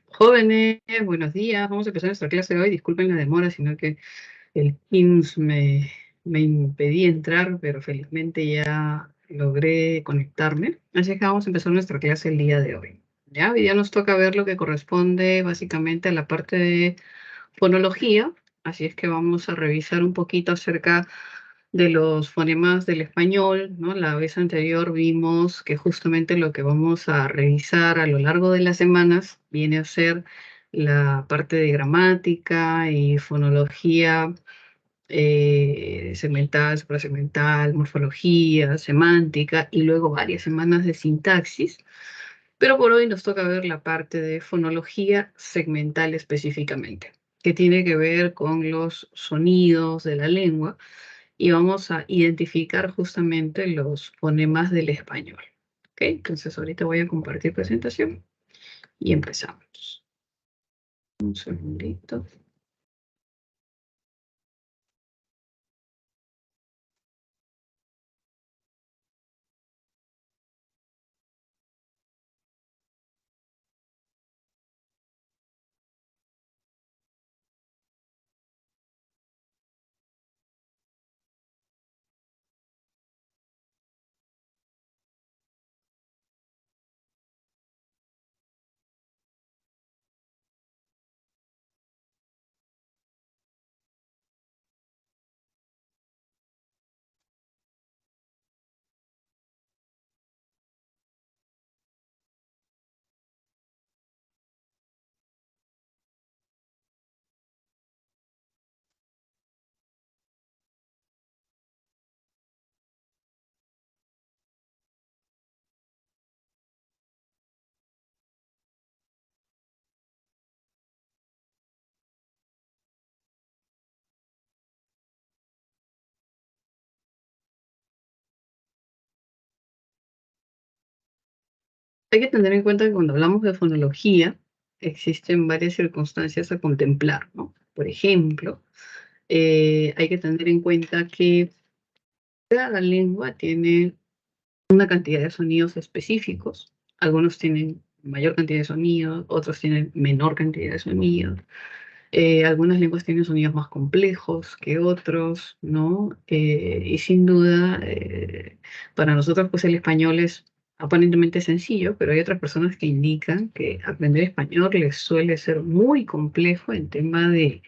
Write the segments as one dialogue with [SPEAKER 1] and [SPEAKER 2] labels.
[SPEAKER 1] Jóvenes, buenos días. Vamos a empezar nuestra clase de hoy. Disculpen la demora, sino que el Teams me impedía entrar, pero felizmente ya logré conectarme. Así es que vamos a empezar nuestra clase el día de hoy. Ya, hoy día nos toca ver lo que corresponde básicamente a la parte de fonología. Así es que vamos a revisar un poquito acerca de los fonemas del español, ¿no? La vez anterior vimos que justamente lo que vamos a revisar a lo largo de las semanas viene a ser la parte de gramática y fonología segmental, suprasegmental, morfología, semántica y luego varias semanas de sintaxis. Pero por hoy nos toca ver la parte de fonología segmental específicamente, que tiene que ver con los sonidos de la lengua y vamos a identificar justamente los fonemas del español. ¿Ok? Entonces ahorita voy a compartir presentación y empezamos. Un segundito. Hay que tener en cuenta que cuando hablamos de fonología, existen varias circunstancias a contemplar, ¿no? Por ejemplo, hay que tener en cuenta que cada lengua tiene una cantidad de sonidos específicos. Algunos tienen mayor cantidad de sonidos, otros tienen menor cantidad de sonidos. Algunas lenguas tienen sonidos más complejos que otros, ¿no? Y sin duda, para nosotros, pues el español es aparentemente sencillo, pero hay otras personas que indican que aprender español les suele ser muy complejo en tema de,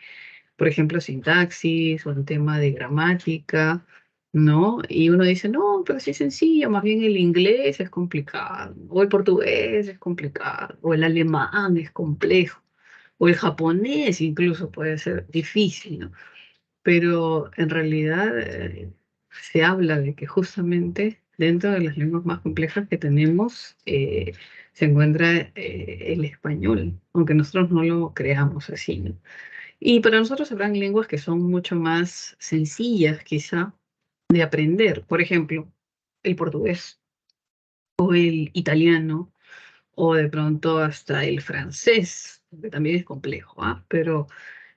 [SPEAKER 1] por ejemplo, sintaxis o en tema de gramática, ¿no? Y uno dice, no, pero sí es sencillo, más bien el inglés es complicado, o el portugués es complicado, o el alemán es complejo, o el japonés incluso puede ser difícil, ¿no? Pero en realidad se habla de que justamente dentro de las lenguas más complejas que tenemos se encuentra el español, aunque nosotros no lo creamos así, ¿no? Y para nosotros habrán lenguas que son mucho más sencillas, quizá, de aprender. Por ejemplo, el portugués o el italiano o de pronto hasta el francés, que también es complejo, ¿ah? Pero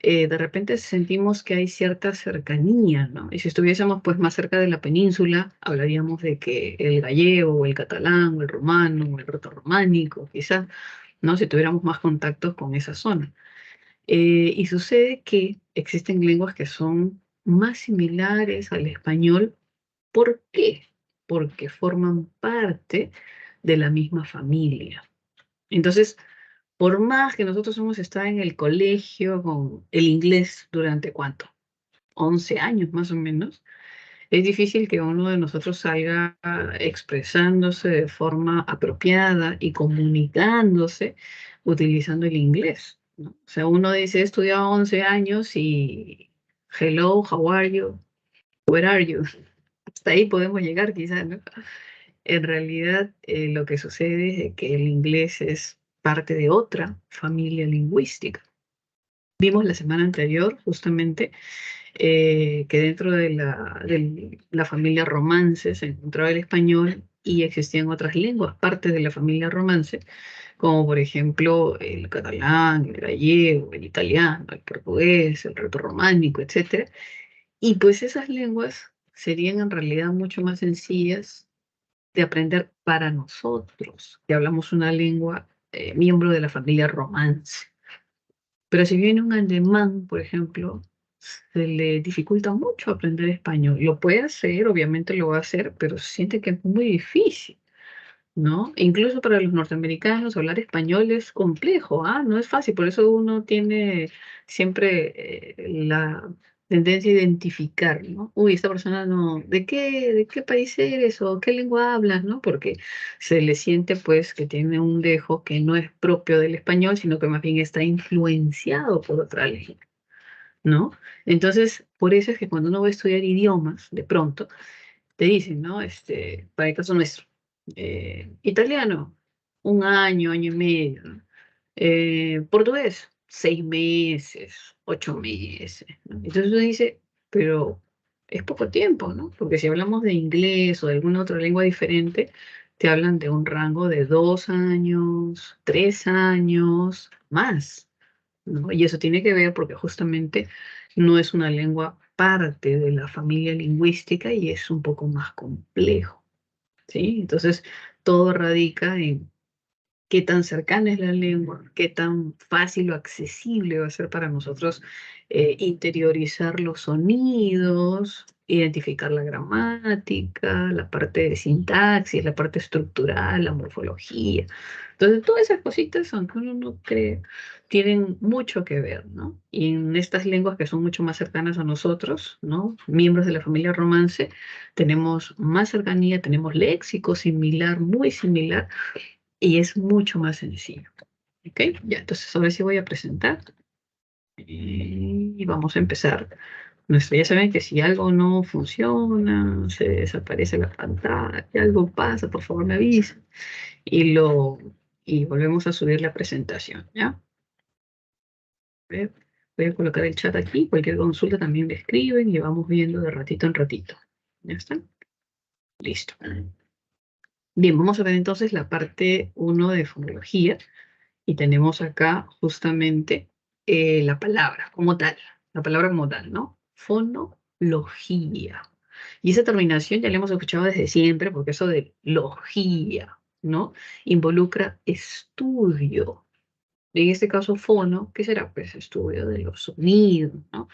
[SPEAKER 1] de repente sentimos que hay cierta cercanía, ¿no? Y si estuviésemos pues más cerca de la península, hablaríamos de que el gallego o el catalán o el rumano o el rotorrománico, quizá, ¿no? Si tuviéramos más contactos con esa zona. Y sucede que existen lenguas que son más similares al español. ¿Por qué? Porque forman parte de la misma familia. Entonces, por más que nosotros hemos estado en el colegio con el inglés durante ¿cuánto? 11 años más o menos, es difícil que uno de nosotros salga expresándose de forma apropiada y comunicándose utilizando el inglés, ¿no? O sea, uno dice, he estudiado 11 años y hello, how are you, where are you? Hasta ahí podemos llegar quizás, ¿no? En realidad, lo que sucede es de que el inglés es parte de otra familia lingüística. Vimos la semana anterior justamente que dentro de la familia Romance se encontraba el español y existían otras lenguas, parte de la familia Romance, como por ejemplo el catalán, el gallego, el italiano, el portugués, el retorrománico, etcétera. Y pues esas lenguas serían en realidad mucho más sencillas de aprender para nosotros, que hablamos una lengua miembro de la familia Romance. Pero si viene un alemán, por ejemplo, se le dificulta mucho aprender español. Lo puede hacer, obviamente lo va a hacer, pero siente que es muy difícil, ¿no? E incluso para los norteamericanos hablar español es complejo, ¿ah? No es fácil, por eso uno tiene siempre la tendencia a identificar, ¿no? Uy, esta persona no, de qué país eres o qué lengua hablas, ¿no? Porque se le siente pues que tiene un dejo que no es propio del español, sino que más bien está influenciado por otra lengua, ¿no? Entonces, por eso es que cuando uno va a estudiar idiomas, de pronto, te dicen, ¿no? Para el caso nuestro, italiano, un año, año y medio, ¿no? Portugués, 6 meses, 8 meses, ¿no? Entonces uno dice, pero es poco tiempo, ¿no? Porque si hablamos de inglés o de alguna otra lengua diferente, te hablan de un rango de 2 años, 3 años, más, ¿no? Y eso tiene que ver porque justamente no es una lengua parte de la familia lingüística y es un poco más complejo, ¿sí? Entonces, todo radica en qué tan cercana es la lengua, qué tan fácil o accesible va a ser para nosotros interiorizar los sonidos, identificar la gramática, la parte de sintaxis, la parte estructural, la morfología. Entonces, todas esas cositas, aunque uno no cree, tienen mucho que ver, ¿no? Y en estas lenguas que son mucho más cercanas a nosotros, ¿no? Miembros de la familia Romance, tenemos más cercanía, tenemos léxico similar, muy similar, y es mucho más sencillo. ¿Ok? Ya, entonces ahora sí voy a presentar y vamos a empezar. Ya saben que si algo no funciona, se desaparece la pantalla, algo pasa, por favor me avisen y y volvemos a subir la presentación, ¿ya? A ver, voy a colocar el chat aquí, cualquier consulta también me escriben y vamos viendo de ratito en ratito. ¿Ya está? Listo. Bien, vamos a ver entonces la parte 1 de fonología. Y tenemos acá justamente la palabra como tal, ¿no? Fonología. Y esa terminación ya la hemos escuchado desde siempre, porque eso de logía, ¿no? Involucra estudio. En este caso, fono, ¿qué será? Pues estudio de los sonidos, ¿no?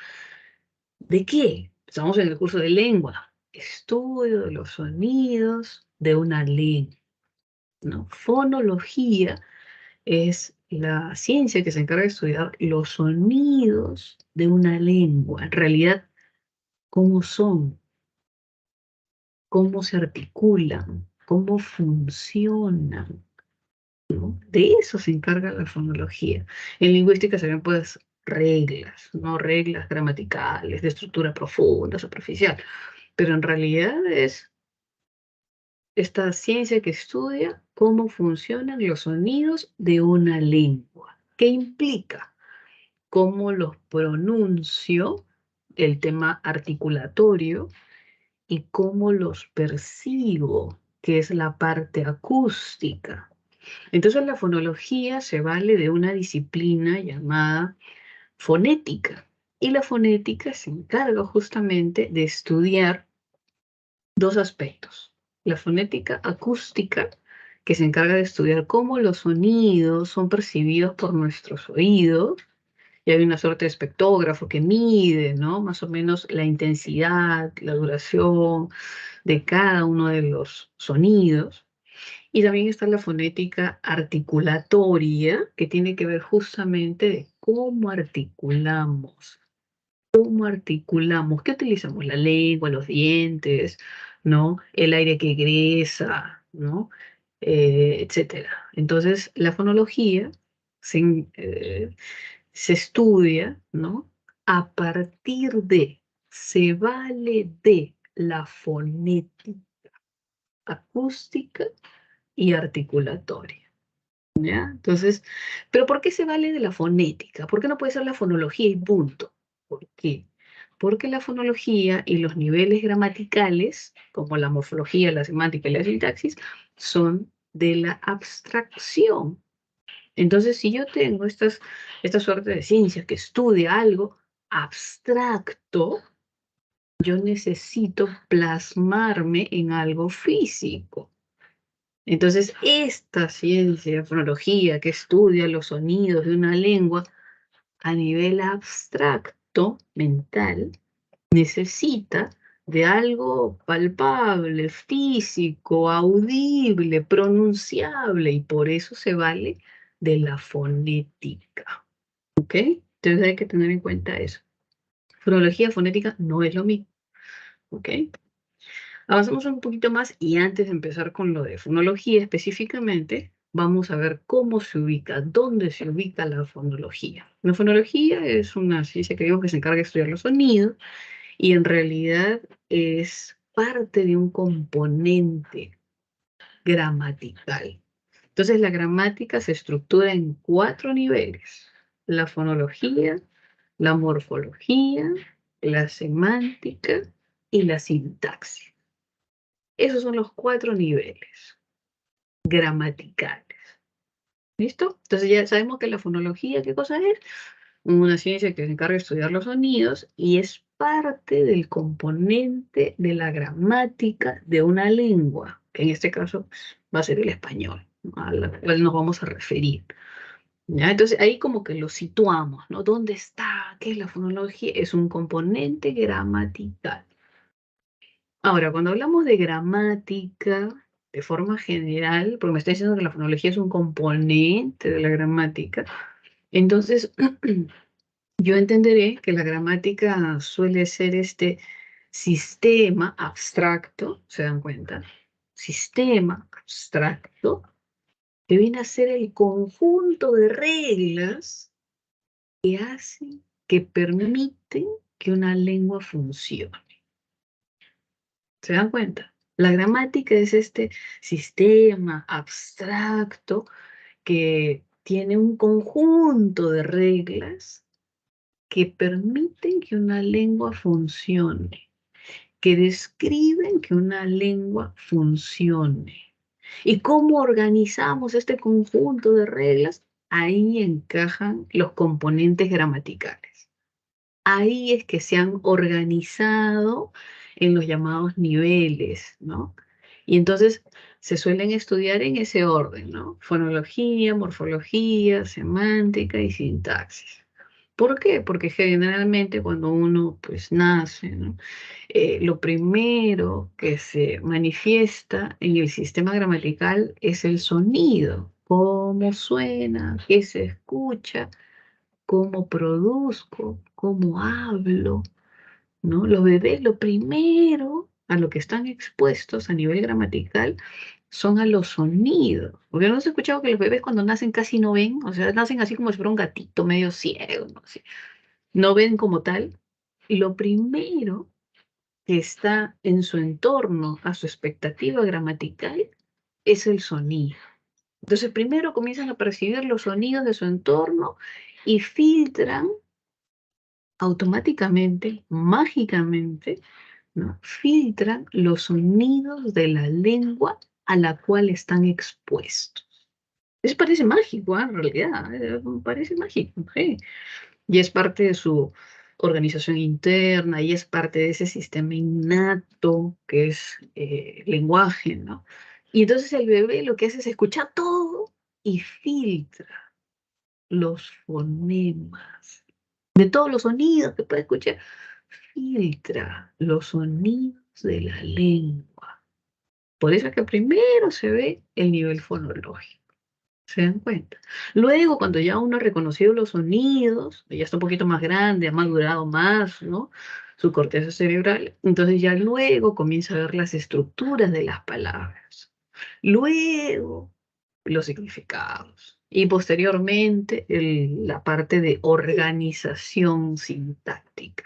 [SPEAKER 1] ¿De qué? Estamos en el curso de lengua. Estudio de los sonidos de una lengua, ¿no? Fonología es la ciencia que se encarga de estudiar los sonidos de una lengua. En realidad, cómo son, cómo se articulan, cómo funcionan, ¿no? De eso se encarga la fonología. En lingüística se ven pues reglas, no reglas gramaticales, de estructura profunda, superficial, pero en realidad es esta ciencia que estudia cómo funcionan los sonidos de una lengua. ¿Qué implica? Cómo los pronuncio, el tema articulatorio, y cómo los percibo, que es la parte acústica. Entonces la fonología se vale de una disciplina llamada fonética. Y la fonética se encarga justamente de estudiar dos aspectos. La fonética acústica, que se encarga de estudiar cómo los sonidos son percibidos por nuestros oídos, y hay una suerte de espectógrafo que mide, ¿no? Más o menos la intensidad, la duración de cada uno de los sonidos. Y también está la fonética articulatoria, que tiene que ver justamente de cómo articulamos, qué utilizamos, la lengua, los dientes, ¿no? El aire que egresa, ¿no? Etcétera. Entonces, la fonología se, eh, se estudia, ¿no? A partir de, se vale de la fonética acústica y articulatoria, ¿ya? Entonces, ¿pero por qué se vale de la fonética? ¿Por qué no puede ser la fonología y punto? ¿Por qué? Porque la fonología y los niveles gramaticales, como la morfología, la semántica y la sintaxis, son de la abstracción. Entonces, si yo tengo esta suerte de ciencia que estudia algo abstracto, yo necesito plasmarme en algo físico. Entonces, esta ciencia, fonología, que estudia los sonidos de una lengua a nivel abstracto, mental, necesita de algo palpable, físico, audible, pronunciable, y por eso se vale de la fonética. ¿Ok? Entonces hay que tener en cuenta eso. Fonología, fonética no es lo mismo. ¿Ok? Avanzamos un poquito más y antes de empezar con lo de fonología específicamente, vamos a ver cómo se ubica, dónde se ubica la fonología. La fonología es una ciencia que digo que se encarga de estudiar los sonidos y en realidad es parte de un componente gramatical. Entonces la gramática se estructura en 4 niveles: la fonología, la morfología, la semántica y la sintaxis. Esos son los 4 niveles gramaticales. ¿Listo? Entonces ya sabemos que la fonología, ¿qué cosa es? Una ciencia que se encarga de estudiar los sonidos y es parte del componente de la gramática de una lengua, que en este caso pues, va a ser el español, ¿no? A la cual nos vamos a referir. ¿Ya? Entonces ahí como que lo situamos, ¿no? ¿Dónde está? ¿Qué es la fonología? Es un componente gramatical. Ahora, cuando hablamos de gramática, de forma general, porque me está diciendo que la fonología es un componente de la gramática, entonces yo entenderé que la gramática suele ser este sistema abstracto, ¿se dan cuenta? Sistema abstracto que viene a ser el conjunto de reglas que hacen, que permiten que una lengua funcione. ¿Se dan cuenta? La gramática es este sistema abstracto que tiene un conjunto de reglas que permiten que una lengua funcione, que describen que una lengua funcione. ¿Y cómo organizamos este conjunto de reglas? Ahí encajan los componentes gramaticales. Ahí es que se han organizado en los llamados niveles, ¿no? Y entonces se suelen estudiar en ese orden, ¿no? Fonología, morfología, semántica y sintaxis. ¿Por qué? Porque generalmente cuando uno pues nace, ¿no? Lo primero que se manifiesta en el sistema gramatical es el sonido, cómo suena, qué se escucha, cómo produzco, cómo hablo, ¿no? Los bebés, lo primero a lo que están expuestos a nivel gramatical son a los sonidos. Porque no has escuchado que los bebés cuando nacen casi no ven, o sea, nacen así como si fuera un gatito medio ciego, ¿no? Así, no ven como tal. Y lo primero que está en su entorno a su expectativa gramatical es el sonido. Entonces, primero comienzan a percibir los sonidos de su entorno y filtran automáticamente, mágicamente, ¿no? Filtran los sonidos de la lengua a la cual están expuestos. Eso parece mágico, ¿eh? En realidad, parece mágico, ¿sí? Y es parte de su organización interna y es parte de ese sistema innato que es lenguaje, ¿no? Y entonces el bebé lo que hace es escuchar todo y filtra los fonemas. De todos los sonidos que puede escuchar, filtra los sonidos de la lengua. Por eso es que primero se ve el nivel fonológico. ¿Se dan cuenta? Luego, cuando ya uno ha reconocido los sonidos, ya está un poquito más grande, ha madurado más, ¿no? Su corteza cerebral, entonces ya luego comienza a ver las estructuras de las palabras. Luego, los significados. Y posteriormente, la parte de organización sintáctica.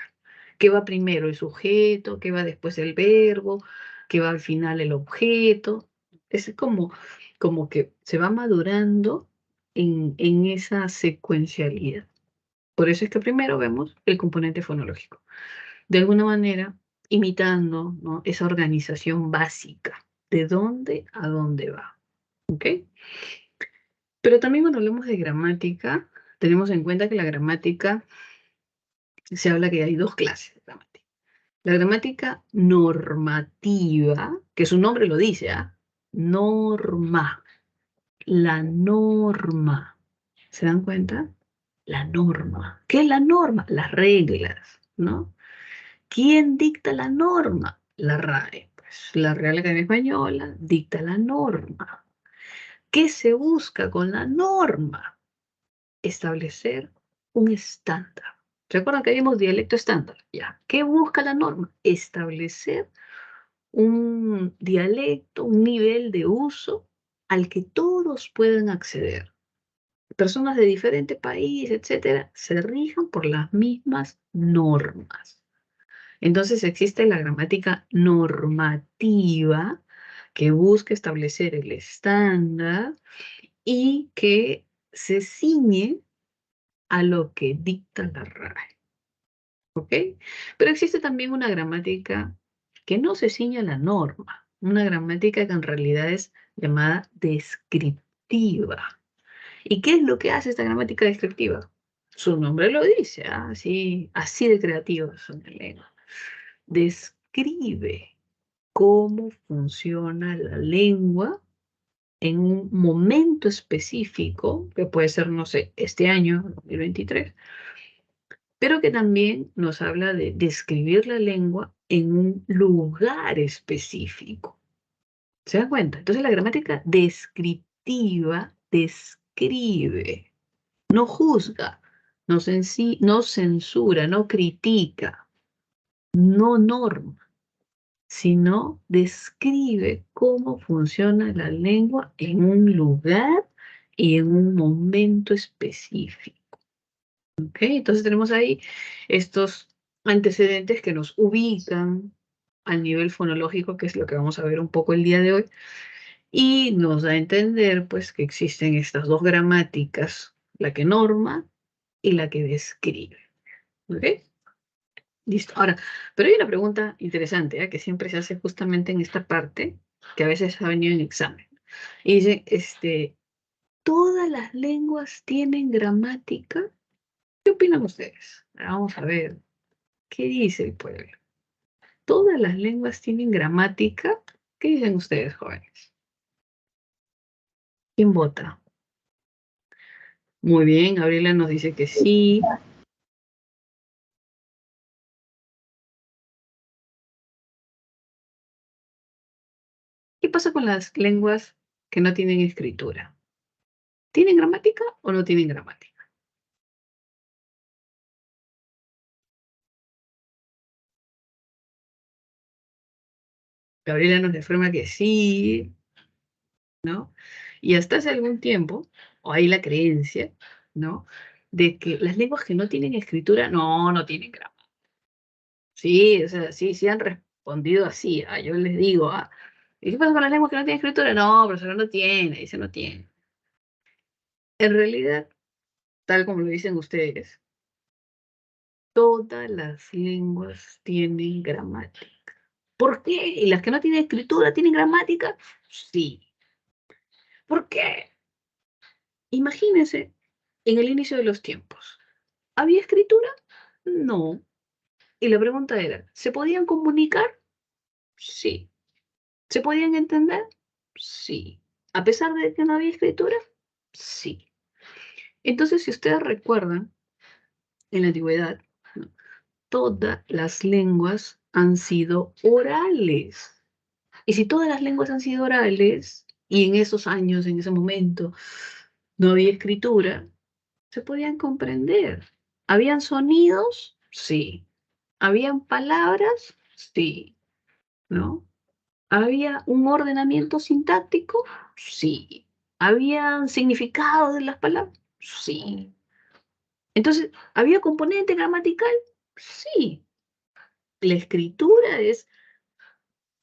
[SPEAKER 1] ¿Qué va primero? El sujeto, ¿qué va después el verbo? ¿Qué va al final el objeto? Es como que se va madurando en esa secuencialidad. Por eso es que primero vemos el componente fonológico. De alguna manera, imitando, ¿no? Esa organización básica. ¿De dónde a dónde va? ¿Ok? Pero también cuando hablamos de gramática, tenemos en cuenta que la gramática, se habla que hay dos clases de gramática. La gramática normativa, que su nombre lo dice, ¿ah? Norma. La norma. ¿Se dan cuenta? La norma. ¿Qué es la norma? Las reglas, ¿no? ¿Quién dicta la norma? La RAE. Pues la Real Academia Española dicta la norma. ¿Qué se busca con la norma? Establecer un estándar. ¿Recuerdan que vimos dialecto estándar? Ya. ¿Qué busca la norma? Establecer un dialecto, un nivel de uso al que todos puedan acceder. Personas de diferentes países, etcétera, se rijan por las mismas normas. Entonces existe la gramática normativa que busca establecer el estándar y que se ciñe a lo que dicta la RAE. ¿Ok? Pero existe también una gramática que no se ciñe a la norma, una gramática que en realidad es llamada descriptiva. ¿Y qué es lo que hace esta gramática descriptiva? Su nombre lo dice, así de creativos son en lengua. Describe cómo funciona la lengua en un momento específico, que puede ser, no sé, este año, 2023, pero que también nos habla de describir la lengua en un lugar específico. ¿Se dan cuenta? Entonces la gramática descriptiva describe, no juzga, no censura, no critica, no norma, sino describe cómo funciona la lengua en un lugar y en un momento específico. ¿Ok? Entonces tenemos ahí estos antecedentes que nos ubican al nivel fonológico, que es lo que vamos a ver un poco el día de hoy, y nos da a entender pues que existen estas dos gramáticas, la que norma y la que describe. ¿Ok? Listo. Ahora, pero hay una pregunta interesante, que siempre se hace justamente en esta parte, que a veces ha venido en examen. Y dice, ¿todas las lenguas tienen gramática? ¿Qué opinan ustedes? Vamos a ver, ¿qué dice el pueblo? ¿Todas las lenguas tienen gramática? ¿Qué dicen ustedes, jóvenes? ¿Quién vota? Muy bien, Gabriela nos dice que sí. ¿Qué pasa con las lenguas que no tienen escritura? ¿Tienen gramática o no tienen gramática? Gabriela nos afirma que sí, ¿no? Y hasta hace algún tiempo, o hay la creencia, ¿no? De que las lenguas que no tienen escritura, no tienen gramática. Sí, o sea, sí han respondido así. Yo les digo, ¿y qué pasa con las lenguas que no tienen escritura? No, profesor, no tiene, dice no tiene. En realidad, tal como lo dicen ustedes, todas las lenguas tienen gramática. ¿Por qué? ¿Y las que no tienen escritura tienen gramática? Sí. ¿Por qué? Imagínense, en el inicio de los tiempos, ¿había escritura? No. Y la pregunta era, ¿se podían comunicar? Sí. ¿Se podían entender? Sí. ¿A pesar de que no había escritura? Sí. Entonces, si ustedes recuerdan, en la antigüedad, ¿no? Todas las lenguas han sido orales. Y si todas las lenguas han sido orales, y en esos años, en ese momento, no había escritura, se podían comprender. ¿Habían sonidos? Sí. ¿Habían palabras? Sí. ¿No? ¿Había un ordenamiento sintáctico? Sí. ¿Habían significado de las palabras? Sí. Entonces, ¿había componente gramatical? Sí. La escritura es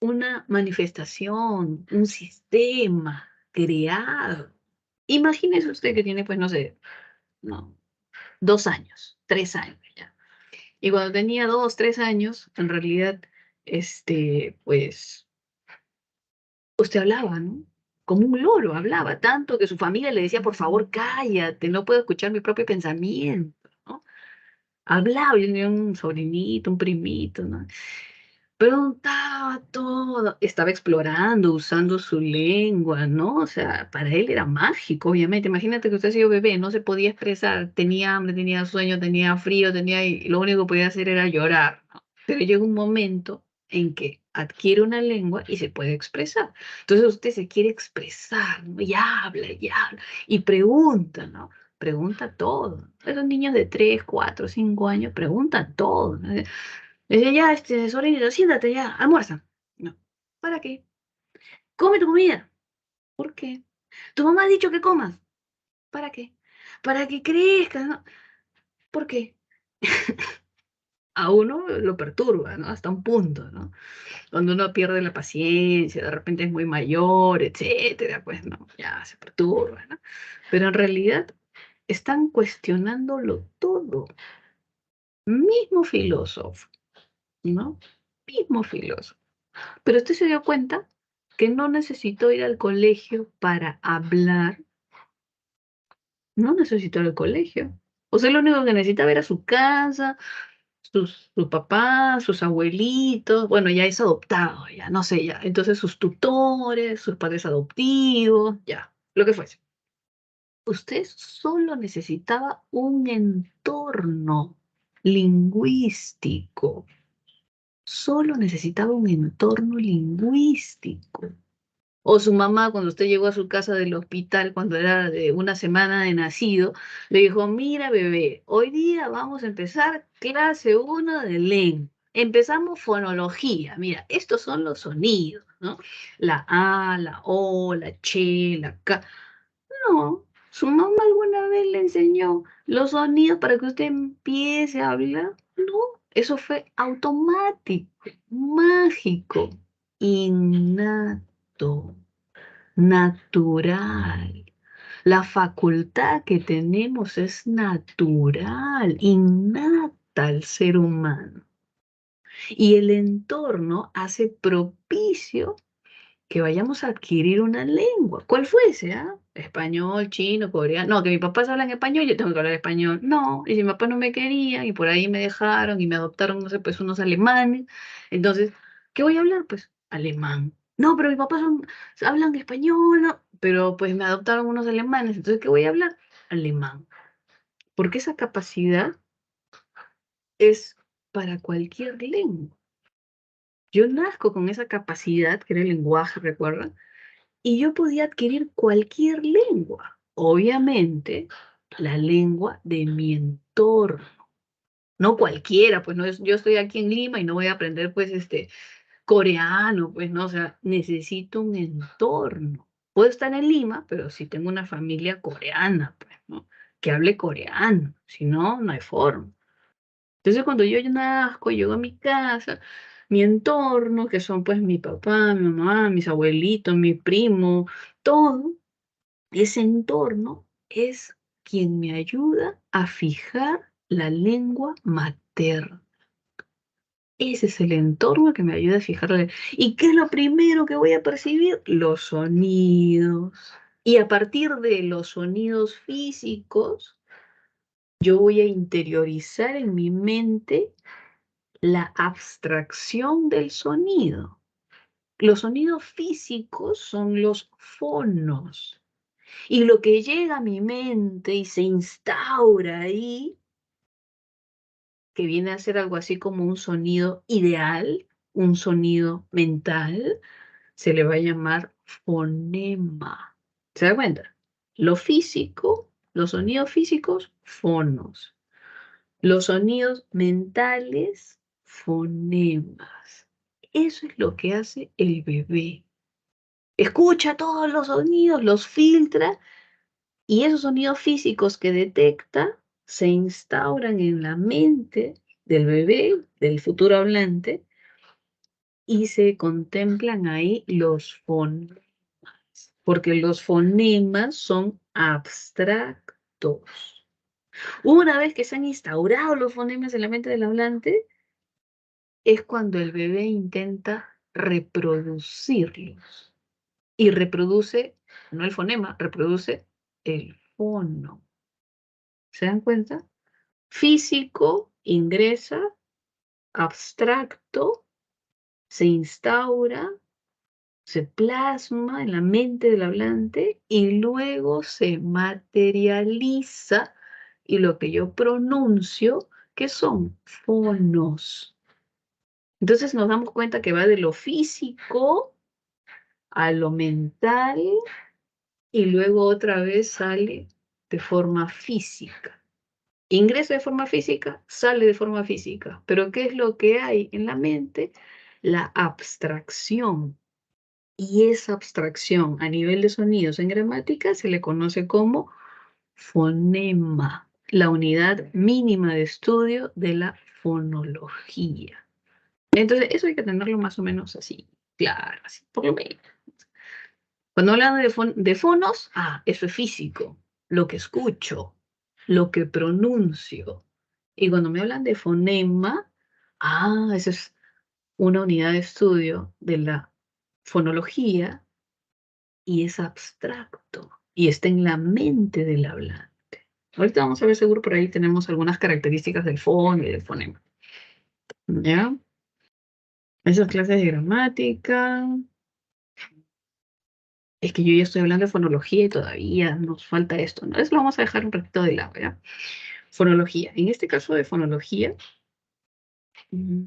[SPEAKER 1] una manifestación, un sistema creado. Imagínese usted que tiene, pues, no sé, no, 2 años, 3 años ya. Y cuando tenía 2, 3 años, en realidad, pues, usted hablaba, ¿no? Como un loro, hablaba tanto que su familia le decía, por favor, cállate, no puedo escuchar mi propio pensamiento, ¿no? Hablaba, yo tenía un sobrinito, un primito, ¿no? Preguntaba todo, estaba explorando, usando su lengua, ¿no? O sea, para él era mágico, obviamente. Imagínate que usted ha sido bebé, no se podía expresar, tenía hambre, tenía sueño, tenía frío, y lo único que podía hacer era llorar, ¿no? Pero llega un momento en que adquiere una lengua y se puede expresar. Entonces usted se quiere expresar, ¿no? Y habla, y pregunta, ¿no? Pregunta todo. Esos niños de 3, 4, 5 años preguntan todo, ¿no? Le decía, ya, sobrinito, siéntate ya, almuerza. No. ¿Para qué? Come tu comida. ¿Por qué? Tu mamá ha dicho que comas. ¿Para qué? Para que crezcas, ¿no? ¿Por qué? A uno lo perturba, ¿no? Hasta un punto, ¿no? Cuando uno pierde la paciencia, de repente es muy mayor, etcétera, pues no, ya se perturba, ¿no? Pero en realidad están cuestionándolo todo. Mismo filósofo, ¿no? Mismo filósofo. Pero usted se dio cuenta que no necesitó ir al colegio para hablar, no necesitó ir al colegio. O sea, lo único que necesitaba era su casa, sus papás, sus abuelitos, bueno, ya es adoptado, ya no sé, ya. Entonces sus tutores, sus padres adoptivos, ya, lo que fuese. Usted solo necesitaba un entorno lingüístico, solo necesitaba un entorno lingüístico. O su mamá, cuando usted llegó a su casa del hospital, cuando era de una semana de nacido, le dijo, mira bebé, hoy día vamos a empezar clase 1 de lengua. Empezamos fonología. Mira, estos son los sonidos, ¿no? La A, la O, la Che, la K. No, su mamá alguna vez le enseñó los sonidos para que usted empiece a hablar. No, eso fue automático, mágico, innato, natural. La facultad que tenemos es natural, innata al ser humano. Y el entorno hace propicio que vayamos a adquirir una lengua, cuál fuese, ¿ah? Español, chino, coreano. No, que mis papás hablan español, yo tengo que hablar español. No, y si mis papás no me querían y por ahí me dejaron y me adoptaron, no sé, pues unos alemanes. Entonces, ¿qué voy a hablar? Pues alemán. No, pero mis papás hablan español, no, pero pues me adoptaron unos alemanes, entonces, ¿qué voy a hablar? Alemán. Porque esa capacidad es para cualquier lengua. Yo nazco con esa capacidad, que era el lenguaje, ¿recuerdan? Y yo podía adquirir cualquier lengua, obviamente la lengua de mi entorno, no cualquiera, pues no yo estoy aquí en Lima y no voy a aprender pues coreano, pues no, o sea, necesito un entorno. Puedo estar en Lima, pero si tengo una familia coreana, pues, ¿no? Que hable coreano, si no, no hay forma. Entonces cuando yo nazco, llego a mi casa, mi entorno, que son pues mi papá, mi mamá, mis abuelitos, mi primo, todo, ese entorno es quien me ayuda a fijar la lengua materna. Ese es el entorno que me ayuda a fijar. ¿Y qué es lo primero que voy a percibir? Los sonidos. Y a partir de los sonidos físicos, yo voy a interiorizar en mi mente la abstracción del sonido. Los sonidos físicos son los fonos. Y lo que llega a mi mente y se instaura ahí, que viene a ser algo así como un sonido ideal, un sonido mental, se le va a llamar fonema. ¿Se da cuenta? Lo físico, los sonidos físicos, fonos. Los sonidos mentales, fonemas. Eso es lo que hace el bebé. Escucha todos los sonidos, los filtra. Y esos sonidos físicos que detecta se instauran en la mente del bebé, del futuro hablante, y se contemplan ahí los fonemas, porque los fonemas son abstractos. Una vez que se han instaurado los fonemas en la mente del hablante, es cuando el bebé intenta reproducirlos. Y reproduce, no el fonema, reproduce el fono. ¿Se dan cuenta? Físico ingresa, abstracto se instaura, se plasma en la mente del hablante y luego se materializa y lo que yo pronuncio, que son fonos. Entonces nos damos cuenta que va de lo físico a lo mental y luego otra vez sale de forma física. Ingresa de forma física, sale de forma física. Pero ¿qué es lo que hay en la mente? La abstracción. Y esa abstracción a nivel de sonidos en gramática se le conoce como fonema, la unidad mínima de estudio de la fonología. Entonces, eso hay que tenerlo más o menos así, claro, así, por lo menos. Cuando hablan de fonos, eso es físico, lo que escucho, lo que pronuncio. Y cuando me hablan de fonema, eso es una unidad de estudio de la fonología y es abstracto y está en la mente del hablante. Ahorita vamos a ver, seguro por ahí tenemos algunas características del fono y del fonema. ¿Ya? Esas clases de gramática. Es que yo ya estoy hablando de fonología y todavía nos falta esto, ¿no? Eso lo vamos a dejar un ratito de lado, ¿ya? Fonología. En este caso de fonología, mm,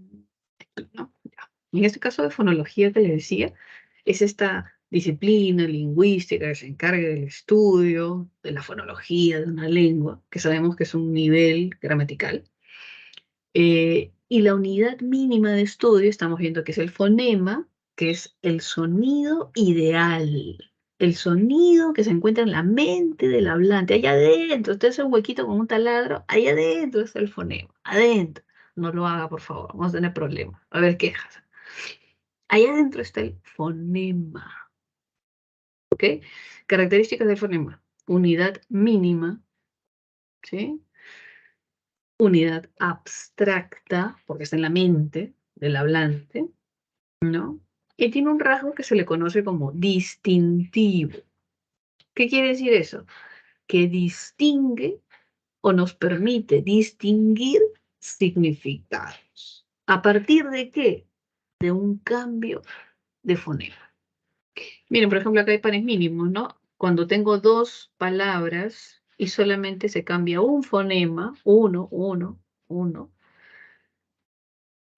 [SPEAKER 1] ¿no? Ya. En este caso de fonología que le decía, es esta disciplina lingüística que se encarga del estudio de la fonología de una lengua, que sabemos que es un nivel gramatical. Y la unidad mínima de estudio, estamos viendo que es el fonema, que es el sonido ideal. El sonido que se encuentra en la mente del hablante. Allá adentro, usted hace un huequito con un taladro, allá adentro está el fonema. Adentro. No lo haga, por favor. Vamos a tener problemas. A ver, quejas. Allá adentro está el fonema. ¿Ok? Características del fonema. Unidad mínima. ¿Sí? Unidad abstracta, porque está en la mente del hablante, ¿no? Y tiene un rasgo que se le conoce como distintivo. ¿Qué quiere decir eso? Que distingue o nos permite distinguir significados. ¿A partir de qué? De un cambio de fonema. Miren, por ejemplo, acá hay pares mínimos, ¿no? Cuando tengo dos palabras y solamente se cambia un fonema, uno,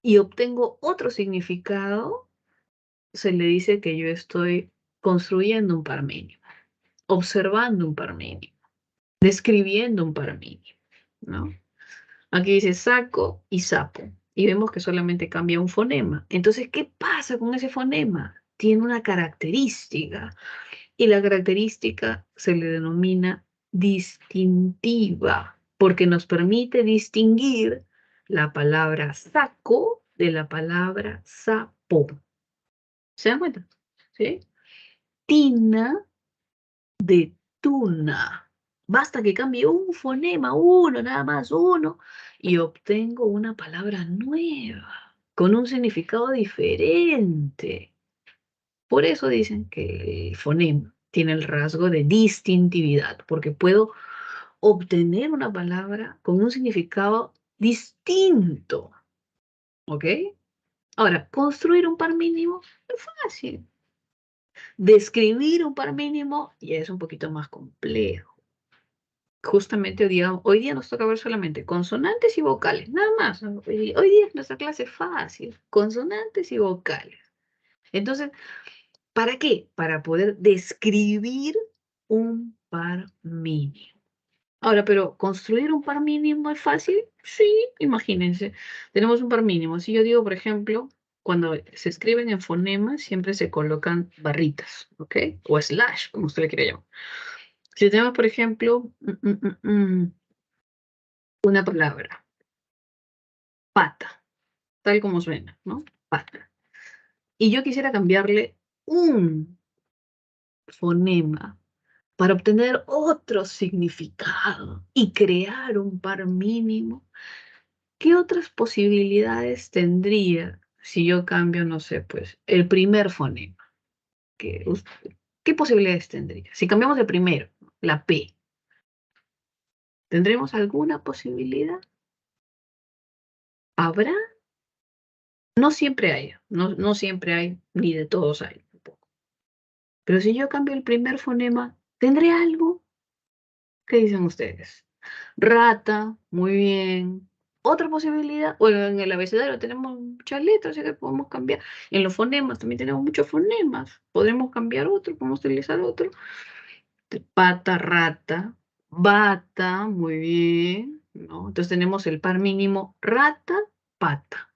[SPEAKER 1] y obtengo otro significado, se le dice que yo estoy construyendo un par mínimo, observando un par mínimo, describiendo un par mínimo, ¿no? Aquí dice saco y sapo, y vemos que solamente cambia un fonema. Entonces, ¿qué pasa con ese fonema? Tiene una característica, y la característica se le denomina distintiva, porque nos permite distinguir la palabra saco de la palabra sapo. ¿Se dan cuenta? ¿Sí? Tina de tuna. Basta que cambie un fonema, uno, nada más uno, y obtengo una palabra nueva, con un significado diferente. Por eso dicen que el fonema tiene el rasgo de distintividad, porque puedo obtener una palabra con un significado distinto. ¿Ok? Ahora, construir un par mínimo es fácil. Describir un par mínimo ya es un poquito más complejo. Justamente hoy día nos toca ver solamente consonantes y vocales, nada más. Hoy día nuestra clase es fácil, consonantes y vocales. Entonces, ¿para qué? Para poder describir un par mínimo. Ahora, pero ¿construir un par mínimo es fácil? Sí, imagínense. Tenemos un par mínimo. Si yo digo, por ejemplo, cuando se escriben en fonemas, siempre se colocan barritas, ¿ok? O slash, como usted le quiera llamar. Si tenemos, por ejemplo, una palabra, pata, tal como suena, ¿no? Pata. Y yo quisiera cambiarle un fonema para obtener otro significado y crear un par mínimo. ¿Qué otras posibilidades tendría si yo cambio, no sé, pues, el primer fonema? ¿Qué posibilidades tendría? Si cambiamos el primero, la P, ¿tendremos alguna posibilidad? ¿Habrá? No siempre hay, no siempre hay, ni de todos hay tampoco. Pero si yo cambio el primer fonema, ¿tendré algo? ¿Qué dicen ustedes? Rata, muy bien. Otra posibilidad, bueno, en el abecedario tenemos muchas letras, así que podemos cambiar. En los fonemas también tenemos muchos fonemas. Podemos cambiar otro, podemos utilizar otro. Pata, rata, bata, muy bien, ¿no? Entonces tenemos el par mínimo rata, pata.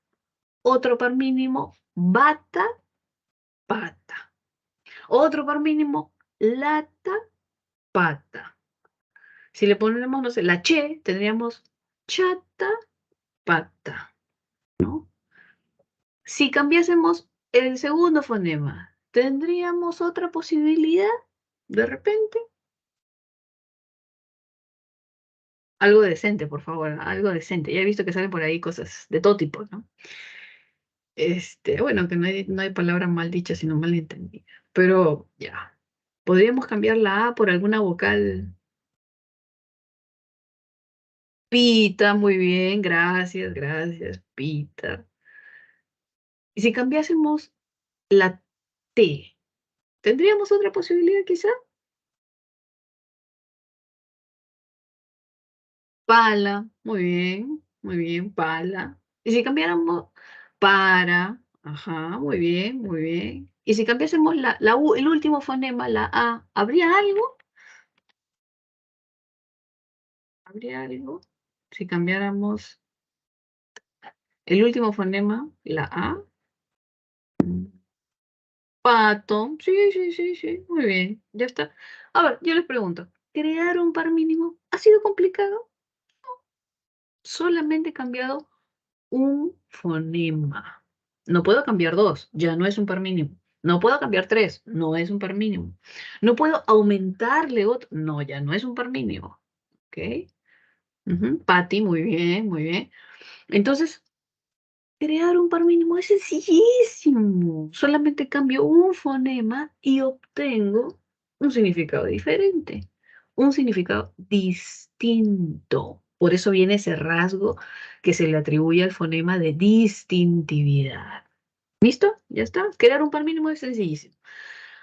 [SPEAKER 1] Otro par mínimo bata, pata. Otro par mínimo lata, pata. Si le ponemos, no sé, la che, tendríamos chata, pata, ¿no? Si cambiásemos el segundo fonema, ¿tendríamos otra posibilidad de repente? Algo decente, por favor, algo decente. Ya he visto que salen por ahí cosas de todo tipo, ¿no? Bueno, que no hay palabra mal dicha, sino mal entendida. Pero ya. Podríamos cambiar la A por alguna vocal. Pita, muy bien, gracias, gracias, pita. Y si cambiásemos la T, ¿tendríamos otra posibilidad quizá? Pala, muy bien, pala. Y si cambiáramos para, ajá, muy bien, muy bien. Y si cambiásemos la U, el último fonema, la A, ¿habría algo? ¿Habría algo? Si cambiáramos el último fonema, la A, pato, sí, sí, sí, sí, muy bien, ya está. A ver, yo les pregunto, ¿crear un par mínimo ha sido complicado? Solamente he cambiado un fonema. No puedo cambiar dos, ya no es un par mínimo. No puedo cambiar tres, no es un par mínimo. No puedo aumentarle otro, no, ya no es un par mínimo. ¿Ok? Ujú, Pati, muy bien, muy bien. Entonces, crear un par mínimo es sencillísimo. Solamente cambio un fonema y obtengo un significado diferente, un significado distinto. Por eso viene ese rasgo que se le atribuye al fonema de distintividad. ¿Listo? Ya está. Crear un par mínimo es sencillísimo.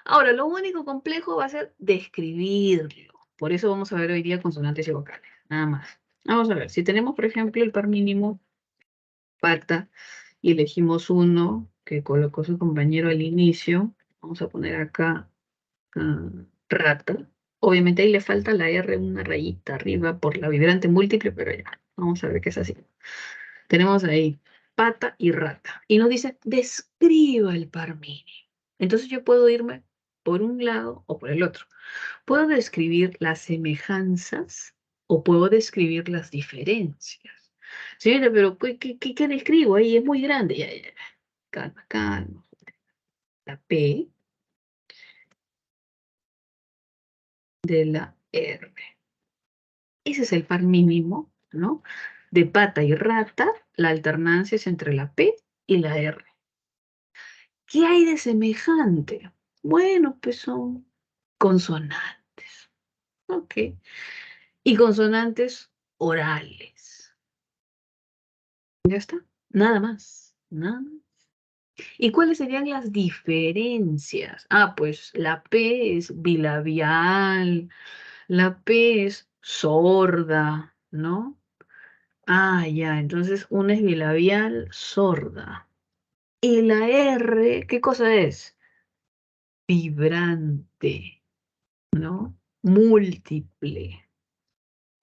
[SPEAKER 1] Ahora, lo único complejo va a ser describirlo. Por eso vamos a ver hoy día consonantes y vocales. Nada más. Vamos a ver. Si tenemos, por ejemplo, el par mínimo pata y elegimos uno que colocó su compañero al inicio. Vamos a poner acá rata. Obviamente ahí le falta la R, una rayita arriba por la vibrante múltiple, pero ya, vamos a ver qué es así. Tenemos ahí pata y rata. Y nos dice, describa el par mínimo. Entonces yo puedo irme por un lado o por el otro. Puedo describir las semejanzas o puedo describir las diferencias. Señora, pero ¿qué describo ahí? Es muy grande. Ya, ya, ya. Calma, calma. La P de la R. Ese es el par mínimo, ¿no? De pata y rata, la alternancia es entre la P y la R. ¿Qué hay de semejante? Bueno, pues son consonantes, ¿ok? Y consonantes orales. Ya está, nada más, nada más. ¿Y cuáles serían las diferencias? Ah, pues la P es bilabial, la P es sorda, ¿no? Ah, ya, entonces una es bilabial, sorda. Y la R, ¿qué cosa es? Vibrante, ¿no? Múltiple.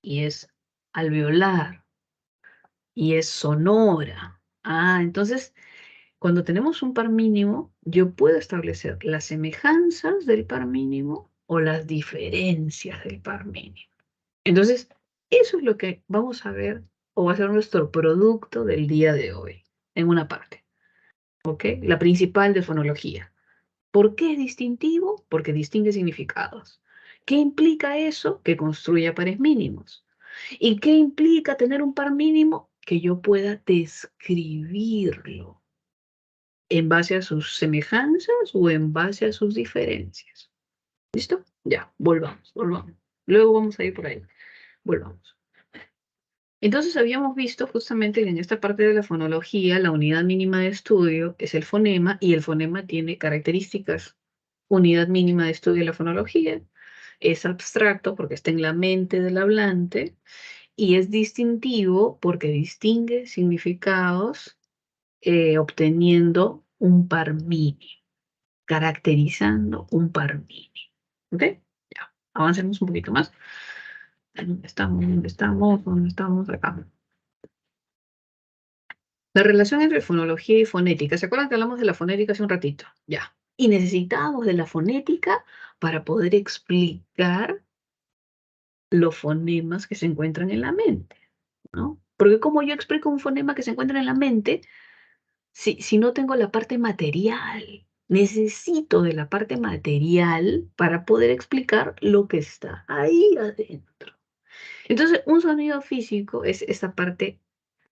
[SPEAKER 1] Y es alveolar. Y es sonora. Ah, entonces, cuando tenemos un par mínimo, yo puedo establecer las semejanzas del par mínimo o las diferencias del par mínimo. Entonces, eso es lo que vamos a ver o va a ser nuestro producto del día de hoy, en una parte, ¿ok? La principal de fonología. ¿Por qué es distintivo? Porque distingue significados. ¿Qué implica eso? Que construya pares mínimos. ¿Y qué implica tener un par mínimo? Que yo pueda describirlo en base a sus semejanzas o en base a sus diferencias. ¿Listo? Ya, volvamos, volvamos. Luego vamos a ir por ahí. Volvamos. Entonces habíamos visto justamente que en esta parte de la fonología la unidad mínima de estudio es el fonema y el fonema tiene características. Unidad mínima de estudio de la fonología es abstracto porque está en la mente del hablante y es distintivo porque distingue significados obteniendo un par mínimo, caracterizando un par mínimo. ¿Ok? Ya, avancemos un poquito más. ¿Dónde estamos? ¿Dónde estamos? ¿Dónde estamos? Acá. La relación entre fonología y fonética. ¿Se acuerdan que hablamos de la fonética hace un ratito? Ya. Y necesitamos de la fonética para poder explicar los fonemas que se encuentran en la mente, ¿no? Porque como yo explico un fonema que se encuentra en la mente, si no tengo la parte material, necesito de la parte material para poder explicar lo que está ahí adentro. Entonces, un sonido físico es esa parte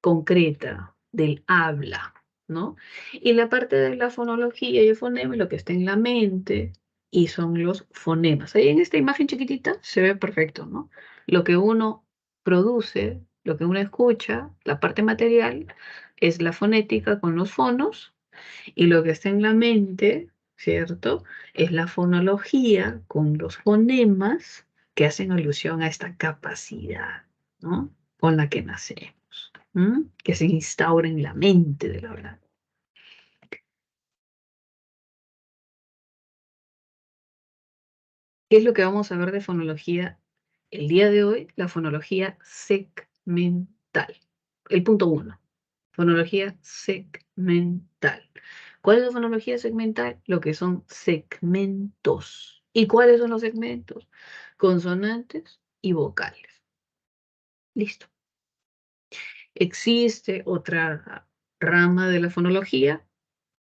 [SPEAKER 1] concreta del habla, ¿no? Y la parte de la fonología y el fonema es lo que está en la mente y son los fonemas. Ahí en esta imagen chiquitita se ve perfecto, ¿no? Lo que uno produce, lo que uno escucha, la parte material es la fonética con los fonos y lo que está en la mente, ¿cierto? Es la fonología con los fonemas que hacen alusión a esta capacidad, ¿no? Con la que nacemos, que se instaura en la mente del hablante. ¿Qué es lo que vamos a ver de fonología el día de hoy? La fonología segmental. El punto 1. Fonología segmental. ¿Cuál es la fonología segmental? Lo que son segmentos. ¿Y cuáles son los segmentos? Consonantes y vocales. Listo. Existe otra rama de la fonología,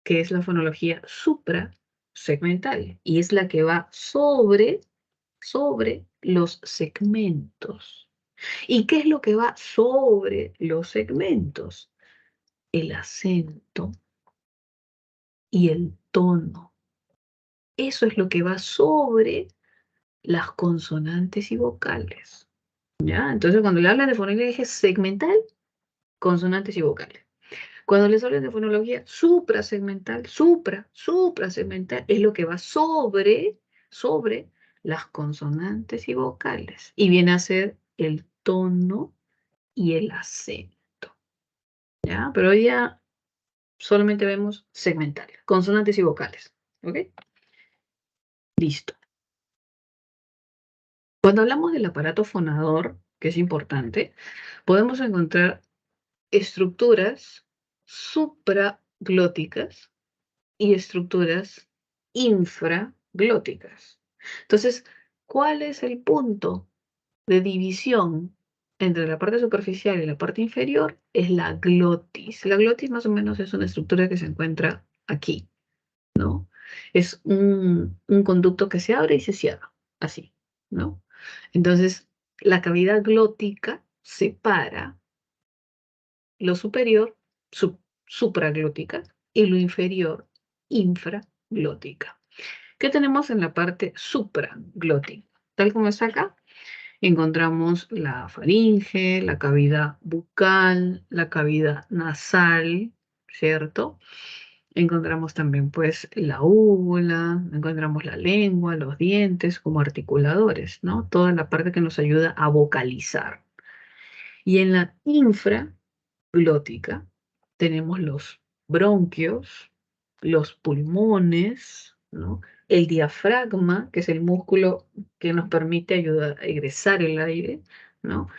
[SPEAKER 1] que es la fonología suprasegmental, y es la que va sobre los segmentos. ¿Y qué es lo que va sobre los segmentos? El acento y el tono. Eso es lo que va sobre las consonantes y vocales. ¿Ya? Entonces, cuando le hablan de fonología segmental, consonantes y vocales. Cuando les hablan de fonología suprasegmental, suprasegmental, es lo que va sobre las consonantes y vocales. Y viene a ser el tono y el acento. ¿Ya? Pero hoy ya solamente vemos segmental, consonantes y vocales. ¿Ok? Listo. Cuando hablamos del aparato fonador, que es importante, podemos encontrar estructuras supraglóticas y estructuras infraglóticas. Entonces, ¿cuál es el punto de división entre la parte superficial y la parte inferior? Es la glotis. La glotis más o menos es una estructura que se encuentra aquí, ¿no? Es un conducto que se abre y se cierra, así, ¿no? Entonces, la cavidad glótica separa lo superior, supraglótica, y lo inferior, infraglótica. ¿Qué tenemos en la parte supraglótica? Tal como está acá, encontramos la faringe, la cavidad bucal, la cavidad nasal, ¿cierto? Encontramos también pues la úvula, encontramos la lengua, los dientes como articuladores, ¿no? Toda la parte que nos ayuda a vocalizar. Y en la infraglótica tenemos los bronquios, los pulmones, ¿no? El diafragma, que es el músculo que nos permite ayudar a egresar el aire, ¿no?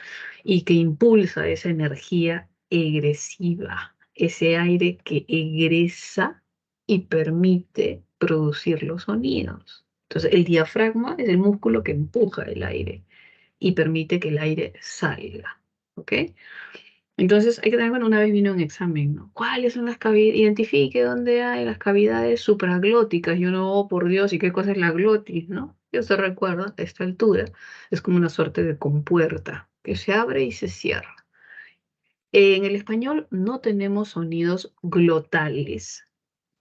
[SPEAKER 1] Y que impulsa esa energía egresiva, ese aire que egresa y permite producir los sonidos. Entonces, el diafragma es el músculo que empuja el aire y permite que el aire salga. ¿Ok? Entonces hay que tener, bueno, una vez vino un examen, ¿no? ¿Cuáles son las cavidades? Identifique dónde hay las cavidades supraglóticas. Y uno, oh, por Dios, ¿y qué cosa es la glotis, no? Yo se recuerda, a esta altura, es como una suerte de compuerta que se abre y se cierra. En el español no tenemos sonidos glotales,